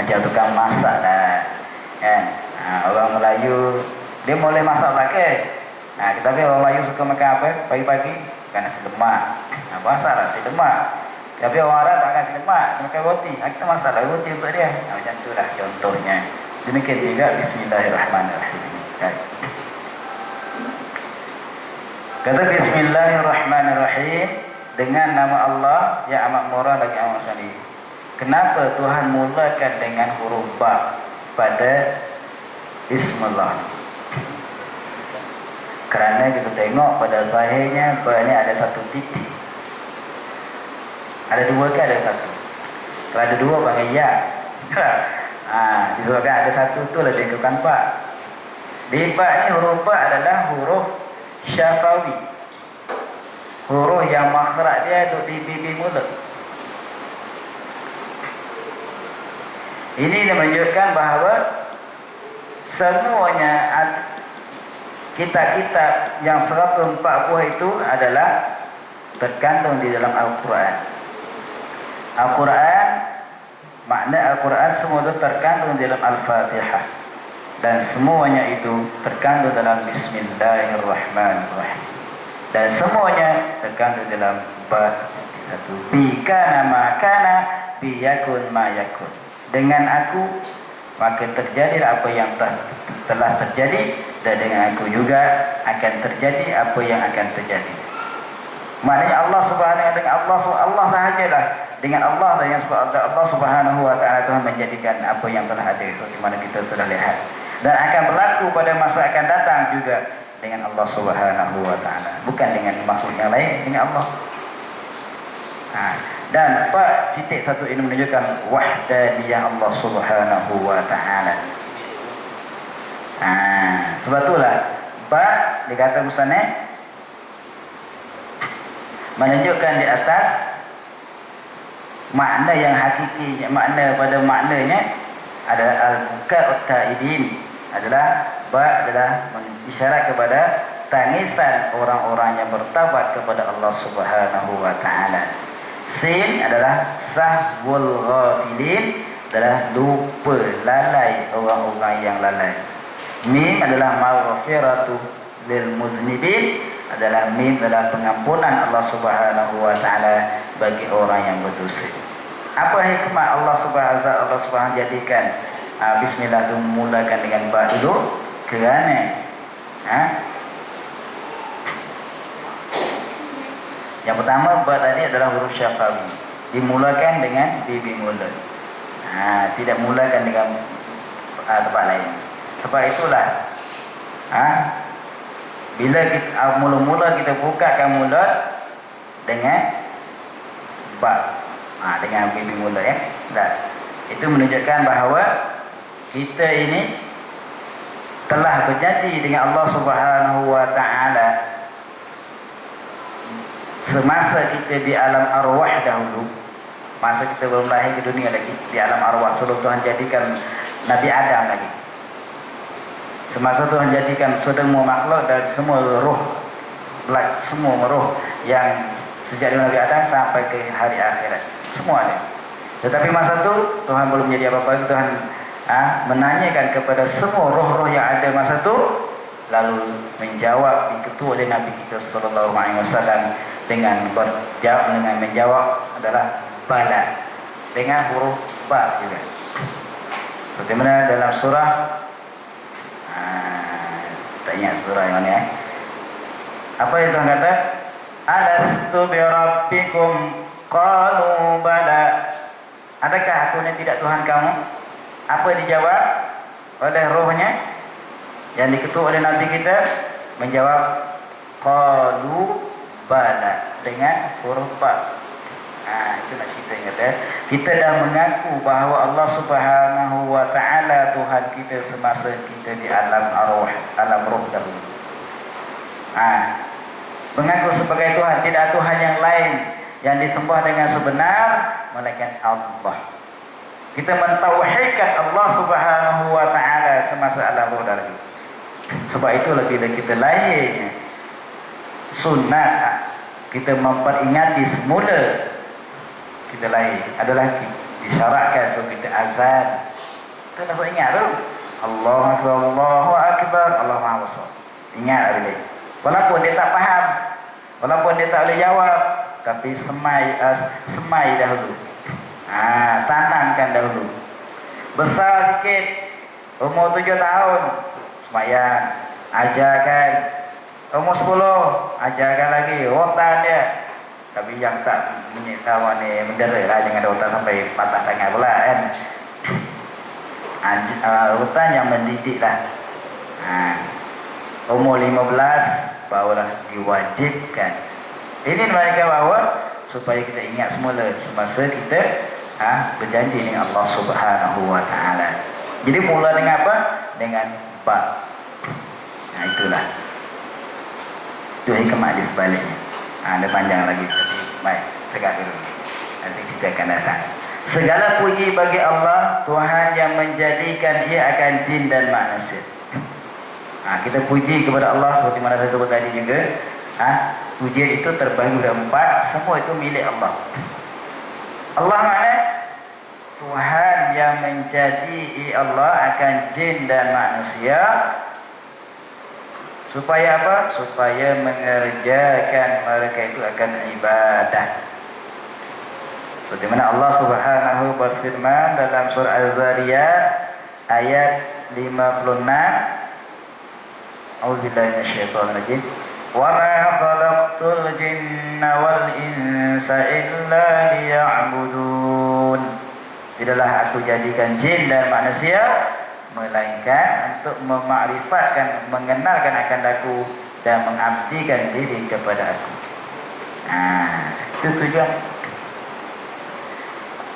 Macam tukang masak lah kan. Orang Melayu dia boleh masak pakai. Tapi orang Melayu suka makan apa? Pagi-pagi makan nasi lemak. Masak nasi lemak. Tapi orang Arab makan nasi lemak, makan roti. Kita masak lah roti untuk dia. Macam tu lah contohnya. Demikian juga Bismillahirrahmanirrahim. Kata Bismillahirrahmanirrahim, dengan nama Allah yang amat murah lagi amat sani. Kenapa Tuhan mulakan dengan huruf ba pada Bismillah? Kerana kita tengok pada zahirnya ba ni ada satu titik. Ada dua ke ada satu? Kalau ada dua panggil ya. Disebabkan ada satu tu lah dia bukan ba. Di ba ni huruf ba adalah huruf syafawi. Huruf yang makhraj dia duduk di bibi mulut. Ini menunjukkan bahawa semuanya kitab-kitab yang 140 itu adalah terkandung di dalam Al-Quran. Al-Quran, makna Al-Quran semua itu terkandung di dalam Al-Fatihah. Dan semuanya itu terkandung dalam Bismillahirrahmanirrahim. Dan semuanya terkandung dalam ba satu. Bi kana ma kana, bi yakun ma yakun. Dengan aku maka terjadi apa yang telah terjadi, dan dengan aku juga akan terjadi apa yang akan terjadi. Maknanya Allah Subhanahu dengan Allah sahajalah, dengan Allah dan yang Allah Subhanahu wa taala telah menjadikan apa yang telah ada itu di mana kita telah lihat, dan akan berlaku pada masa akan datang juga dengan Allah Subhanahu wa taala, bukan dengan makhluk yang lain, dengan Allah. Dan titik satu ini menunjukkan wahdaniyah Allah Subhanahu wa taala. Sebab itulah ba dikata musannaf menunjukkan di atas makna yang hakiki, makna pada maknanya adalah al-buka taibin, adalah ba adalah isyarat kepada tangisan orang-orang yang bertaubat kepada Allah Subhanahu wa taala. Sin adalah sahwul ghafilin, adalah lupa, lalai orang-orang yang lalai. Mim adalah maghfiratu lil muznibin, adalah mim adalah pengampunan Allah Subhanahu wa taala bagi orang yang berdosa. Apa hikmah Allah Subhanahu jadikan bismillah itu memulakan dengan ba dulu? Kerana yang pertama, ba tadi adalah huruf syafawi, dimulakan dengan bibi mulut. Tidak mulakan dengan tempat lain. Sebab itulah bila kita mula-mula kita bukakan mulut dengan ba, dengan bibi mulut itu menunjukkan bahawa kita ini telah berjanji dengan Allah Subhanahu wa taala semasa kita di alam arwah dahulu, Masa kita belum lahir ke dunia lagi, di alam arwah sebelum Tuhan jadikan Nabi Adam lagi. Semasa Tuhan jadikan semua makhluk dan semua roh, semua roh yang sejak Nabi Adam sampai ke hari akhirat, semua ada. Tetapi masa itu Tuhan belum jadi apa-apa. Tuhan menanyakan kepada semua roh-roh yang ada masa itu, lalu menjawab diketua oleh Nabi kita sallallahu alaihi wasallam dengan menjawab adalah bala dengan huruf ba juga. Seperti mana dalam surah tak ingat surah yang mana apa yang Tuhan kata, alastu bi rabbikum qalu bala, adakah aku ini tidak Tuhan kamu? Apa dijawab oleh rohnya yang diketua oleh Nabi kita? Menjawab qalu bala dengan huruf ba. Itu nak cerita kata, kita dah mengaku bahawa Allah Subhanahu wa taala Tuhan kita semasa kita di alam arwah, alam roh dahulu. Mengaku sebagai Tuhan, tidak Tuhan yang lain yang disembah dengan sebenar melainkan Allah. Kita mentauhidkan Allah Subhanahu wa taala semasa alam roh dahulu. Sebab itu bila kita lahirnya sunat kita memperingati semula kita lahir adalah disyaratkan untuk kita azan. Kita nak ingat tu, Allahu Akbar, Allahu Akbar, Allahu Maha Besar. Ingat bila. Walaupun dia tak faham, walaupun dia tak boleh jawab, tapi semai dahulu. Tanamkan dahulu. Besar sikit, umur 7 tahun, sembahyang, ajarkan. Umur 10, ajarkan lagi, rotan dia. Tapi yang tak menyektawan ni mendera lah, jangan ada rotan sampai patah tangan pula kan. Rotan yang mendidik lah. Umur 15 barulah diwajibkan. Ini mereka bahawa supaya kita ingat semula semasa kita berjanji dengan Allah Subhanahu wa taala. Jadi mula dengan apa? Dengan ba. Itulah. Itu hikmah di sebaliknya. Ada panjang lagi, tapi baik, tegak dulu. Nanti kita akan datang. Segala puji bagi Allah, Tuhan yang menjadikan ia akan jin dan manusia. Kita puji kepada Allah seperti mana saya sebut tadi juga. Puji itu terbagi dalam 4, semua itu milik Allah. Allah mana? Tuhan yang menjadi Allah akan jin dan manusia. Supaya apa? Supaya mengerjakan mereka itu akan ibadah. Seperti mana Allah Subhanahu berfirman dalam surah Az-Zariyat ayat 56. A'udzubillahi minasyaitonir rajim. Wa ma khalaqtul jinna wal insa illa liya'budun. Tidaklah aku jadikan jin dan manusia melainkan untuk memakrifatkan, mengenalkan akan aku dan mengabdikan diri kepada aku. Itu tujuan.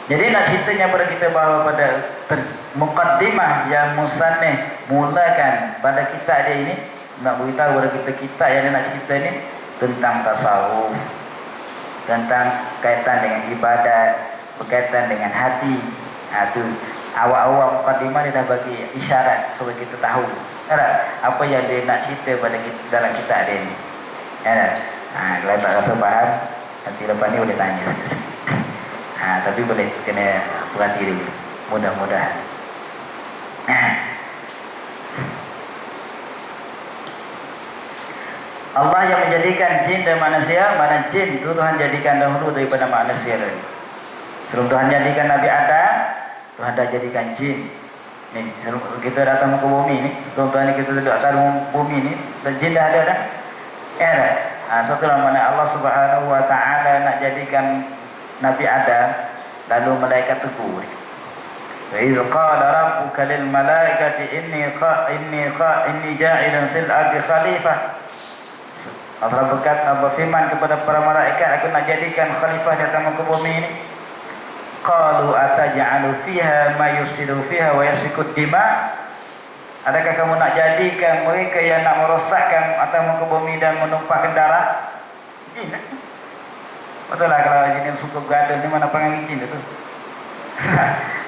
Jadi nak ceritanya pada kita bahawa pada muqaddimah yang musannif mulakan pada kita dia ini nak beritahu kepada kita yang dia nak cerita ni tentang tasawuf, tentang kaitan dengan ibadat, berkaitan dengan hati. Itu awal-awal muqaddimah dia dah bagi isyarat supaya kita tahu apa yang dia nak cerita pada kita dalam kitab dia ni. Kalau tak rasa faham, nanti lepas ni boleh tanya sikit. Tapi boleh kena perhati dulu. Mudah-mudahan. Allah yang menjadikan jin dan manusia. Mana jin itu Tuhan jadikan dahulu daripada manusia tadi. Sebelum Tuhan jadikan Nabi Adam, Tuhan dah jadikan jin. Ni, kita datang ke bumi ni, sebelum Tuhan kita duduk atas bumi ni, jin dah ada dah. Setelah mana Allah Subhanahu wa taala nak jadikan Nabi Adam, lalu malaikat tegur. Wa idz qala rabbuka lil malaikati inni ja'ilun fil ardi khalifah. Allah berfirman kepada para malaikat, aku nak jadikan khalifah di atas muka bumi ini. Qalu ataj'alu fiha ma yufsidu fiha wa yasfiku dima. Adakah kamu nak jadikan mereka yang nak merosakkan atas muka bumi dan menumpahkan darah? Betul lah kalau jenis suku gaduh ni mana pengen izin itu.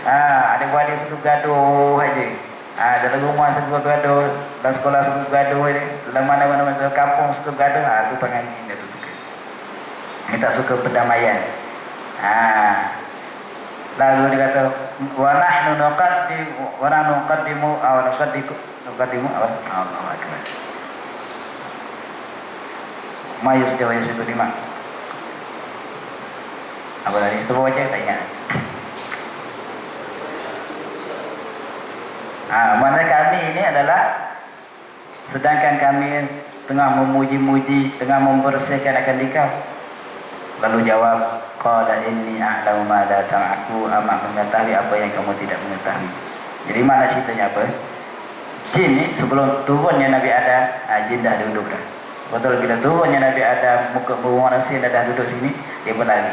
Ada wali suku gaduh aja. Dalam rumah suku gaduh, dalam sekolah suku gaduh aja. Dalam mana-mana kampung suku gaduh, itu pengen izin itu. Minta suka perdamaian. Lalu dia kata wa nahnu nuqaddimu Allah akbar. Mayus dia wayus itu lima. Apa tadi? Itu baca tak ingat. Mana kami ini adalah sedangkan kami tengah memuji-muji, tengah membersihkan akan dikau. Lalu jawab, qala inni a'lamu ma la ta'lamu, amak mengetahui apa yang kamu tidak mengetahui. Jadi mana ceritanya apa? Jin ni sebelum turunnya Nabi Adam, jin dah duduk dah. Betul, bila turunnya Nabi Adam, muka manusia dah duduk sini, dia berlari.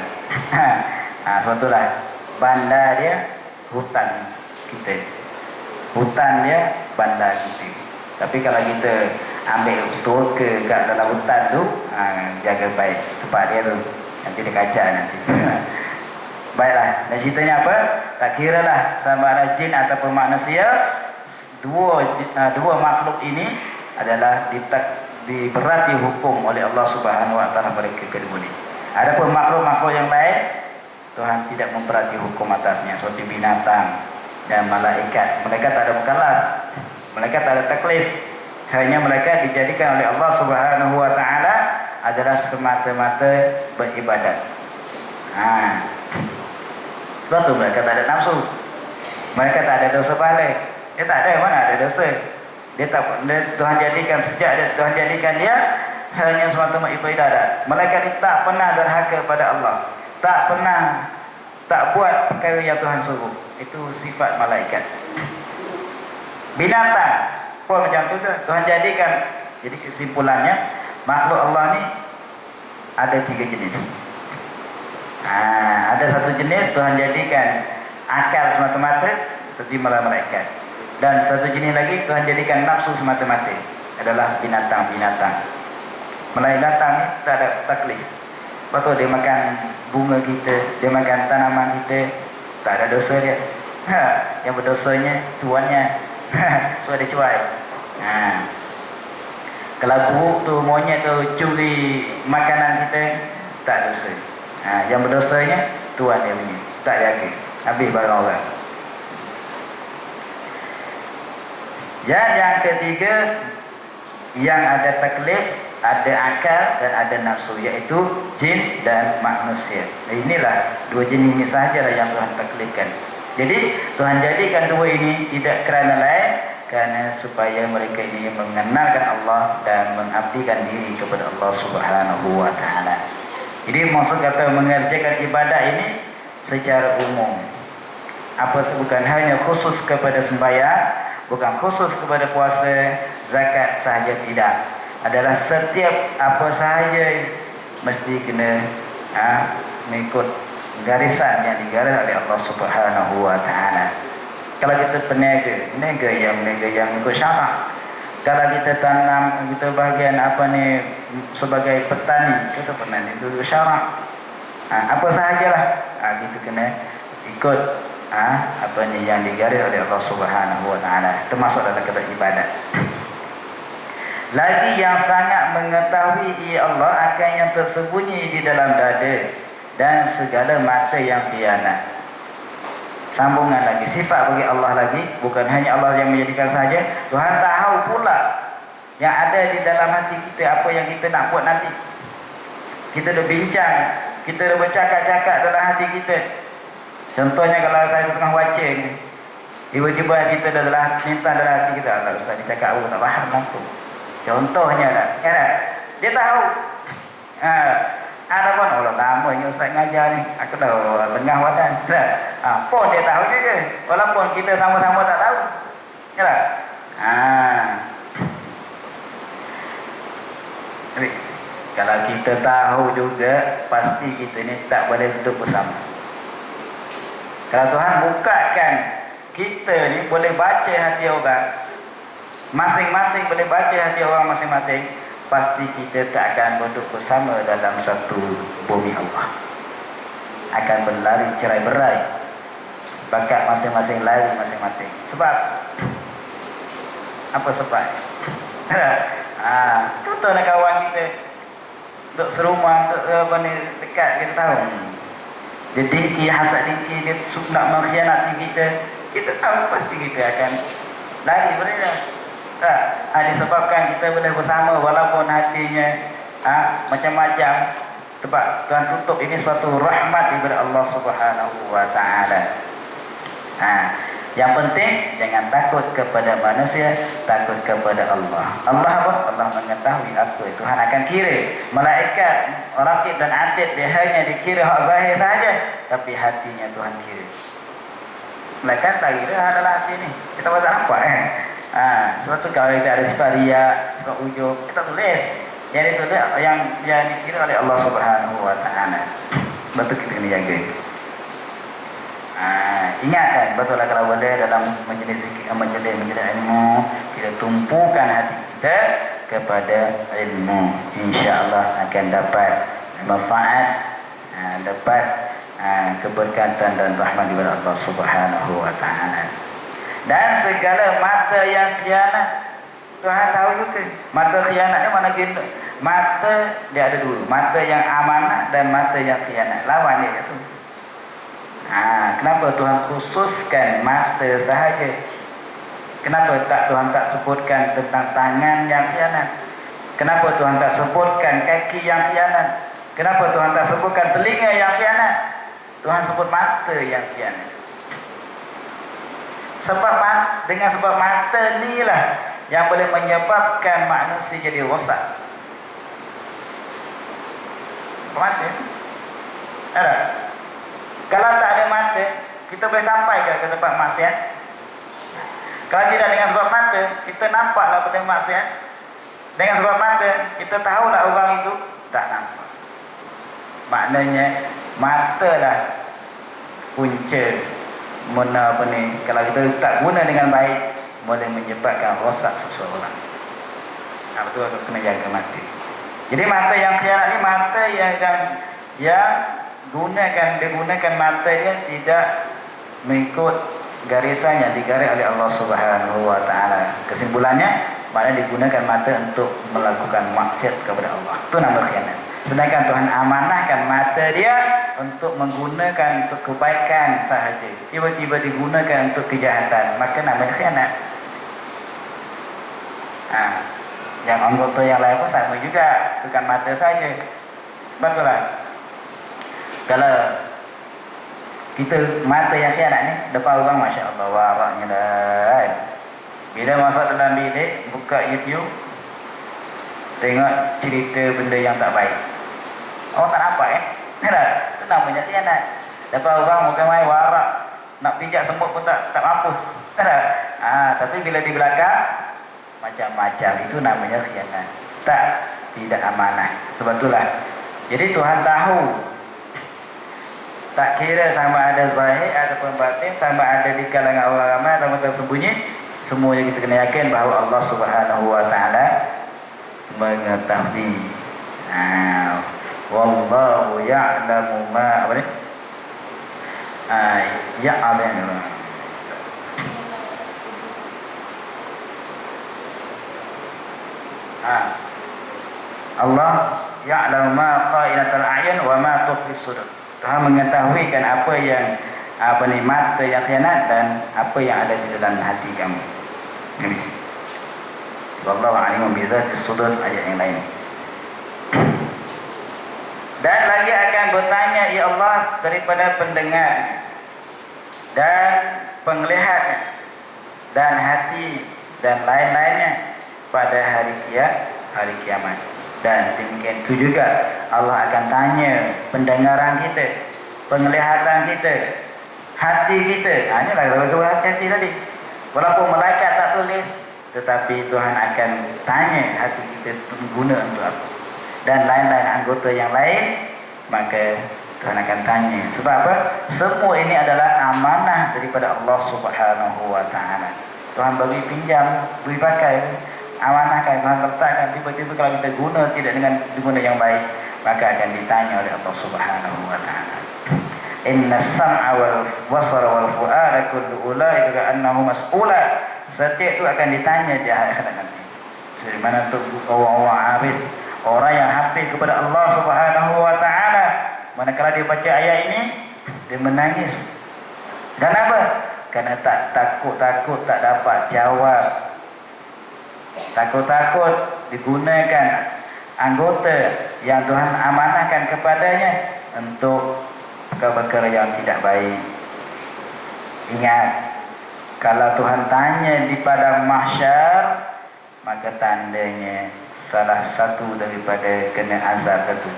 Sebetullah bandar dia hutan kita, hutan dia bandar kita. Tapi kalau kita ambil tur ke kat dalam hutan tu, jaga baik tempat dia tu, nanti dia kacau nanti. Baiklah, dan ceritanya apa? Tak kira lah sama ada jin ataupun manusia, dua makhluk ini adalah diberati hukum oleh Allah Subhanahu Wa Taala mereka kedua ini. Adapun makhluk-makhluk yang lain, Tuhan tidak memperhati hukum atasnya, seperti binatang dan malaikat. Mereka tak ada mukallaf, mereka tak ada taklif. Hanya mereka dijadikan oleh Allah Subhanahu Wa Taala adalah semata-mata beribadat. Sebab tu mereka tak ada nafsu, mereka tak ada dosa balik. Dia tak ada, mana ada dosa. Tuhan jadikan Tuhan jadikan dia hanya semata-mata ibadat. Mereka ni tak pernah derhaka pada Allah, tak buat perkara yang Tuhan suruh. Itu sifat malaikat. Binatang pun macam tu Tuhan jadikan. Jadi kesimpulannya, makhluk Allah ni ada 3 jenis. Ada satu jenis Tuhan jadikan akal semata-mata, seperti malaikat. Dan satu jenis lagi Tuhan jadikan nafsu semata-mata, adalah binatang-binatang. Malaikat ni tak ada taklif. Betul, dia makan bunga kita, dia makan tanaman kita, tak ada dosa dia. Yang berdosanya tuannya. So dia cuai. Kalau buruk tu, monyet tu curi makanan kita, tak dosa. Yang berdosanya tuan dia punya, tak jaga, habis barang orang. Yang ketiga, yang ada taklif, ada akal dan ada nafsu, iaitu jin dan manusia. Inilah 2 jenis ini sahajalah yang Tuhan taklifkan. Jadi Tuhan jadikan 2 ini tidak kerana lain, kerana supaya mereka ini mengenalkan Allah dan mengabdikan diri kepada Allah Subhanahu Wa Taala. Jadi maksud kata mengerjakan ibadah ini secara umum. Bukan hanya khusus kepada sembahyang, bukan khusus kepada puasa, zakat sahaja, tidak. Adalah setiap apa sahaja mesti kena mengikut garisan yang digaris oleh Allah Subhanahu Wa Taala. Kalau kita peniaga yang ikut syarak. Kalau kita tanam, kita bahagian sebagai petani, kita petani itu syarak. Apa sahajalah kita kena ikut yang digaris oleh Allah Subhanahu Wa Taala, termasuk dalam kata ibadat. Lagi yang sangat mengetahui ia Allah akan yang tersembunyi di dalam dada dan segala mata yang khianat. Sambungan lagi, sifat bagi Allah lagi, bukan hanya Allah yang menjadikan saja, Tuhan tahu pula yang ada di dalam hati kita, apa yang kita nak buat nanti. Kita dah bincang, kita dah bercakap-cakap dalam hati kita. Contohnya kalau saya tengah baca ni, tiba-tiba kita adalah minta dalam hati kita, Allah Ustaz dia cakap apa tak faham langsung. Contohnya lah, dia tahu. Ada pun Allah namanya Ustaz ngajar ni, aku dah tengah wadah. Pun dia tahu juga, walaupun kita sama-sama tak tahu. Yalah. Jadi kalau kita tahu juga, pasti kita ni tak boleh duduk bersama. Kalau Tuhan bukakan kita ni boleh baca hati orang, masing-masing boleh baca hati orang masing-masing, pasti kita tak akan duduk bersama dalam satu bumi Allah. Akan berlari cerai-berai, bakat masing-masing lari masing-masing. Sebab apa sebab? Contohlah kawan kita duduk serumah, duduk dekat, kita tahu dia dengki, hasad dengki, dia nak mengkhianati kita tahu pasti kita akan lari berbeza. Disebabkan kita boleh bersama walaupun hatinya macam-macam. Sebab Tuhan tutup ini suatu rahmat daripada Allah Subhanahu wa taala. Yang penting jangan takut kepada manusia, takut kepada Allah. Allah apa? Allah mengetahui apa Tuhan akan kira. Malaikat, raqib dan atid dia hanya dikira hak zahir saja, tapi hatinya Tuhan kira. Malaikat tak kira adalah hati ni. Kita tak nampak sebab tu kalau kita ada sifat riya, sifat ujub, kita tulis. Yang ditulis yang dikira oleh Allah Subhanahu wa taala. Betul kita kena jaga. Ingatkan betullah kalau boleh dalam majlis ilmu kita tumpukan hati kita kepada ilmu, insya-Allah akan dapat manfaat, dapat keberkatan dan rahmat daripada Allah Subhanahu wa taala. Dan segala mata yang khianat, Tuhan tahu juga mata khianat ni mana gila. Mata dia ada dua, mata yang amanah dan mata yang khianat. Lawan dia tu. Kenapa Tuhan khususkan mata sahaja? Kenapa Tuhan tak sebutkan tentang tangan yang khianat? Kenapa Tuhan tak sebutkan kaki yang khianat? Kenapa Tuhan tak sebutkan telinga yang khianat? Tuhan sebut mata yang khianat. Dengan sebab mata ni lah yang boleh menyebabkan manusia jadi rosak. Mata ada. Kalau tak ada mata, kita boleh sampai ke tempat maksiat? Kalau tidak dengan sebab mata, kita nampaklah benda maksiat. Dengan sebab mata, kita tahulah orang itu tak nampak. Maknanya mata lah punca kalau kita tak guna dengan baik, boleh menyebabkan rosak seseorang. Betul, kena jaga mata. Jadi mata yang khianat ni mata yang digunakan mata dia tidak mengikut garisan yang digaris oleh Allah Subhanahu wa taala. Kesimpulannya, maknanya digunakan mata untuk melakukan maksiat kepada Allah. Itu nama khianat. Sedangkan Tuhan amanahkan mata dia untuk menggunakan untuk kebaikan sahaja. Tiba-tiba digunakan untuk kejahatan, maka nama khianat. Yang anggota yang lain pun sama juga, bukan mata saja. Betul lah. Kalau kita mata yang khianat ni depan orang, Masya Allah, waraknya dah. Bila masuk dalam bilik, buka YouTube, tengok cerita benda yang tak baik, orang tak nampak itu namanya khianat. Depan orang bukan main warak, nak pijak semut pun tak mampus. Tapi bila di belakang macam-macam, itu namanya khianat. Tidak amanah. Sebab itulah, jadi Tuhan tahu, tak kira sama ada zahir ataupun batin, sama ada di kalangan orang ramai atau tersembunyi, semuanya kita kena yakin bahawa Allah Subhanahu wa taala mengetahui. Wallahu ya'lamu ma ya'lamu. Allah ya'lamu ma kha'inatul a'yun wa ma tukhfi sudur. Tuhan mengetahui kan apa yang mata yang khianat dan apa yang ada di dalam hati kamu. Wallahu a'lamu bi dzati sudur, ayat yang lain. Dan lagi akan bertanya, ya Allah, daripada pendengar dan penglihatan dan hati dan lain-lainnya pada hari kiamat. Dan demikian itu juga Allah akan tanya pendengaran kita, penglihatan kita, hati kita. Inilah kalau hati tadi. Walaupun malaikat tak tulis, tetapi Tuhan akan tanya hati kita guna untuk apa. Dan lain-lain anggota yang lain, maka Tuhan akan tanya. Sebab apa? Semua ini adalah amanah daripada Allah Subhanahu wa taala. Tuhan bagi pinjam, beri pakai. amanahkan, Tuhan letakkan, tiba-tiba kalau kita guna tidak dengan guna yang baik, maka akan ditanya oleh Allah Subhanahu wa taala. Inna sam'a wal basara wal fu'ada kullu ulaika ka'annahu mas'ula. Setiap itu akan ditanya di akhirat nanti. Dari mana tu orang-orang arif, orang yang hafid kepada Allah Subhanahu wa taala, manakala dia baca ayat ini, dia menangis. Kenapa? Karena takut-takut tak dapat jawab. Takut-takut digunakan anggota yang Tuhan amanahkan kepadanya untuk perkara yang tidak baik. Ingat, kalau Tuhan tanya di padang mahsyar, maka tandanya salah satu daripada kena azab itu.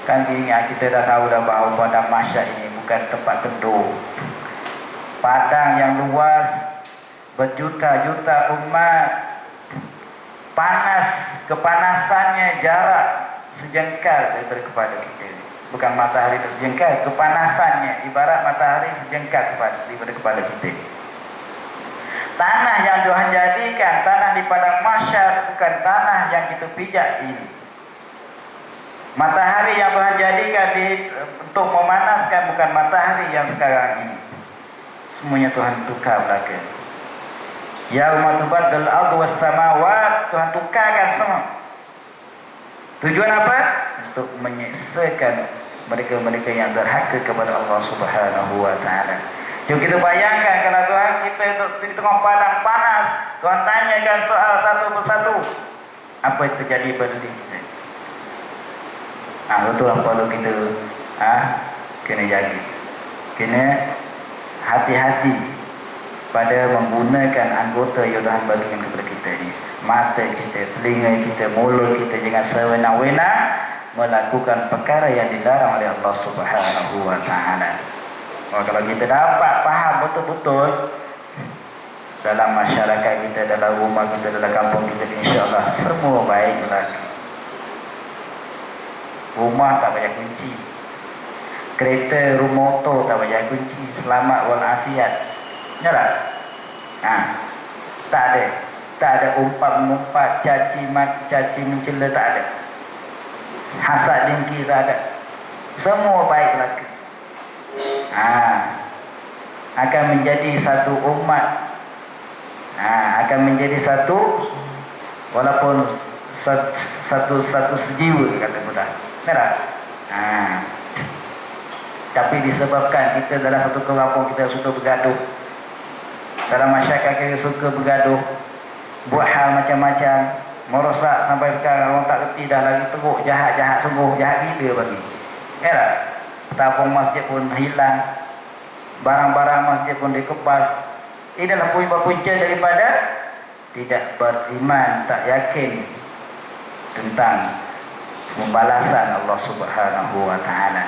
Kan ingat, kita dah tahu dah bahawa padang mahsyar ini bukan tempat teduh. Padang yang luas, berjuta-juta umat, panas, kepanasannya jarak sejengkal daripada kepada kita. Bukan matahari sejengkal, kepanasannya ibarat matahari sejengkal daripada kepada kita. Tanah yang Tuhan jadikan, tanah di padang mahsyar, bukan tanah yang kita pijak ini. Matahari yang Tuhan jadikan untuk memanaskan bukan matahari yang sekarang ini. Semuanya Tuhan tukar belaka. Yauma tubaddal ardu was samawat, Tuhan tukarkan semua. Tujuan apa? Untuk menyiksakan mereka-mereka yang derhaka kepada Allah Subhanahu wa taala. Jom kita bayangkan kalau Tuhan kita di tengah padang panas, Tuhan tanyakan soal satu persatu, apa yang terjadi pada diri kita. Betul apa perlu kita kena jaga. Kena hati-hati pada menggunakan anggota yang Tuhan bagikan kepada kita ni. Mata kita, telinga kita, mulut kita, jangan sewenang-wenang melakukan perkara yang dilarang oleh Allah Subhanahu wa taala. Kalau kita dapat faham betul-betul dalam masyarakat kita, dalam rumah kita, dalam kampung kita, insya-Allah semua baik lagi. Rumah tak payah kunci, kereta, rumah motor tak payah kunci, selamat walafiat. Nyala? Tak ada umpat-umpat, caci mencela, tak ada. Hasad dengki tak ada. Semua baik lagi. Akan menjadi satu umat, akan menjadi satu, walaupun satu sejiwa kata mudah. Merah. Tapi disebabkan kita dalam satu kampung kita suka bergaduh, dalam masyarakat kita suka bergaduh, buat hal macam-macam, merosak sampai sekarang orang tak kerti dah lagi teruk, jahat sungguh, jahat gila bagi. Merah. Tabung masjid pun hilang, barang-barang masjid pun dikepas. Ini adalah punca daripada tidak beriman, tak yakin tentang pembalasan Allah Subhanahu wa taala.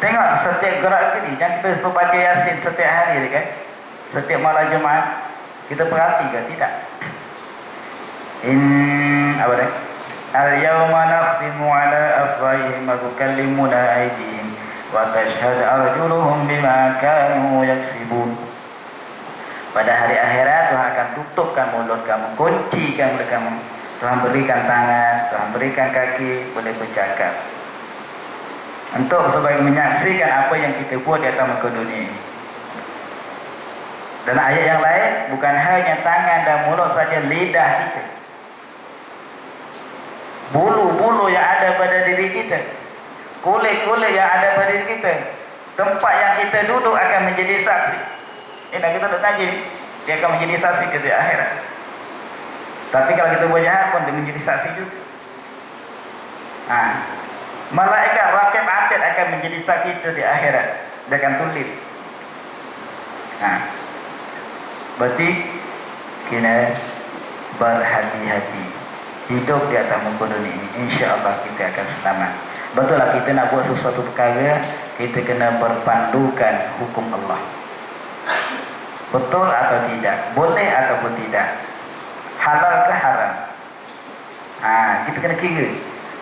Tengok setiap gerak ini, jangan kita baca Yasin setiap hari kan? Setiap malam Jumaat kita perhatikan tidak? Apa dah? Al-yawma nakhtimu ala afwahihim wa tukallimuna aydihim wa tashhadu arjuluhum bima kanu yaksibun. Pada hari akhirat Tuhan akan tutupkan mulut kamu, kuncikan mulut kamu. Tuhan berikan tangan, Tuhan berikan kaki, boleh bercakap. Untuk sebagai menyaksikan apa yang kita buat di atas muka dunia ini. Dalam ayat yang lain, bukan hanya tangan dan mulut saja, lidah kita, bulu-bulu yang ada pada diri kita, kulit-kulit yang ada pada diri kita, tempat yang kita duduk akan menjadi saksi. Kita tak tajim, dia akan menjadi saksi di akhirat. Tapi kalau kita buat jahat pun dia menjadi saksi juga. Malaikat rakib atid akan menjadi saksi itu di akhirat. Dia akan tulis. Berarti kena berhati-hati hidup di atas muka dunia ini. InsyaAllah kita akan selamat. Betul lah, kita nak buat sesuatu perkara, kita kena berpandukan hukum Allah. Betul atau tidak, boleh ataupun tidak, halal ke haram. Kita kena kira.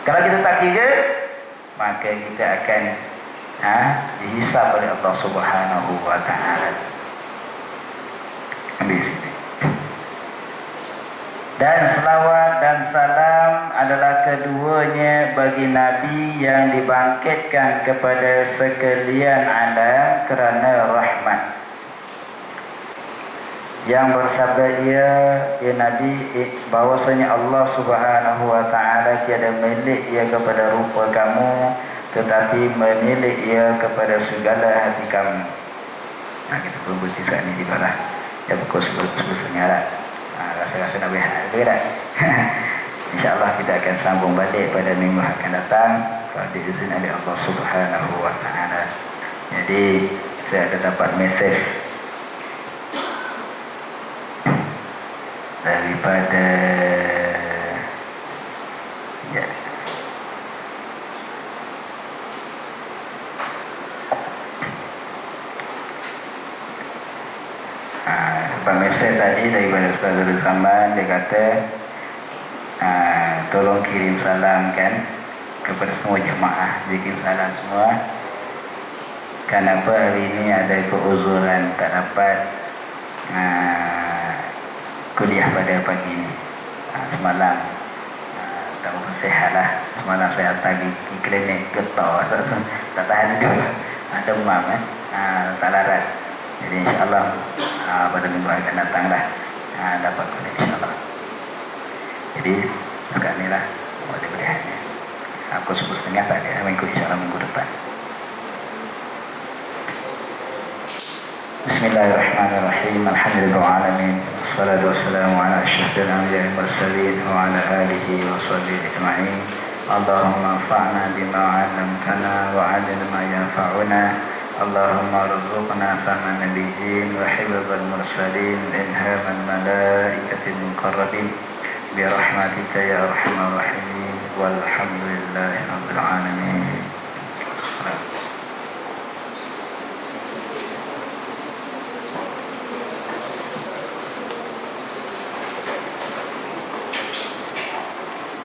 Kalau kita tak kira, maka kita akan dihisab oleh Allah Subhanahu wa taala. Habis ini. Dan selawat dan salam adalah keduanya bagi Nabi yang dibangkitkan kepada sekalian alam kerana rahmat. Yang bersabda ia, ya Nabi, bahwasanya Allah Subhanahu wa taala tiada milik ia kepada rupa kamu, tetapi menilik ia kepada segala hati kamu. Nah, kita perlu bercisah ini juga lah. Ya, pukul 10.30 lah. Rasa-rasa nak behat juga dah. InsyaAllah kita akan sambung balik pada minggu akan datang kalau diizin oleh Allah Subhanahu wa taala. Jadi saya ada dapat mesej daripada ya, mesej tadi daripada Ustaz Zul Zaman. Dia kata tolong kirim salam kan kepada semua jemaah, kirim salam semua. Kenapa hari ini ada keuzuran tak dapat kuliah pada pagi ini. Semalam tak berapa sihat lah. Semalam saya hantar di klinik getah, tak tahan hidup, demam tak larat. Jadi insyaAllah pada minggu akan datang lah dapat kuliah insyaAllah. Jadi sekarang ni lah boleh berihannya. Aku 10.30 tak ada minggu, insyaAllah minggu depan. Bismillahirrahmanirrahim. Alhamdulillahirrahmanirrahim. Wassalatu wassalamu ala asyrafil anbiya'i wal mursalin wa ala alihi wa sahbihi ajma'in. Allahumma anfa'na bima 'allamtana wa 'allimna ma yanfa'una. Allahumma rzuqna fahma nabiyyin wa hifdzal mursalin ilhaman malaikatil muqarrabin bi rahmatika ya arhamar rahimin walhamdulillahi rabbil alamin.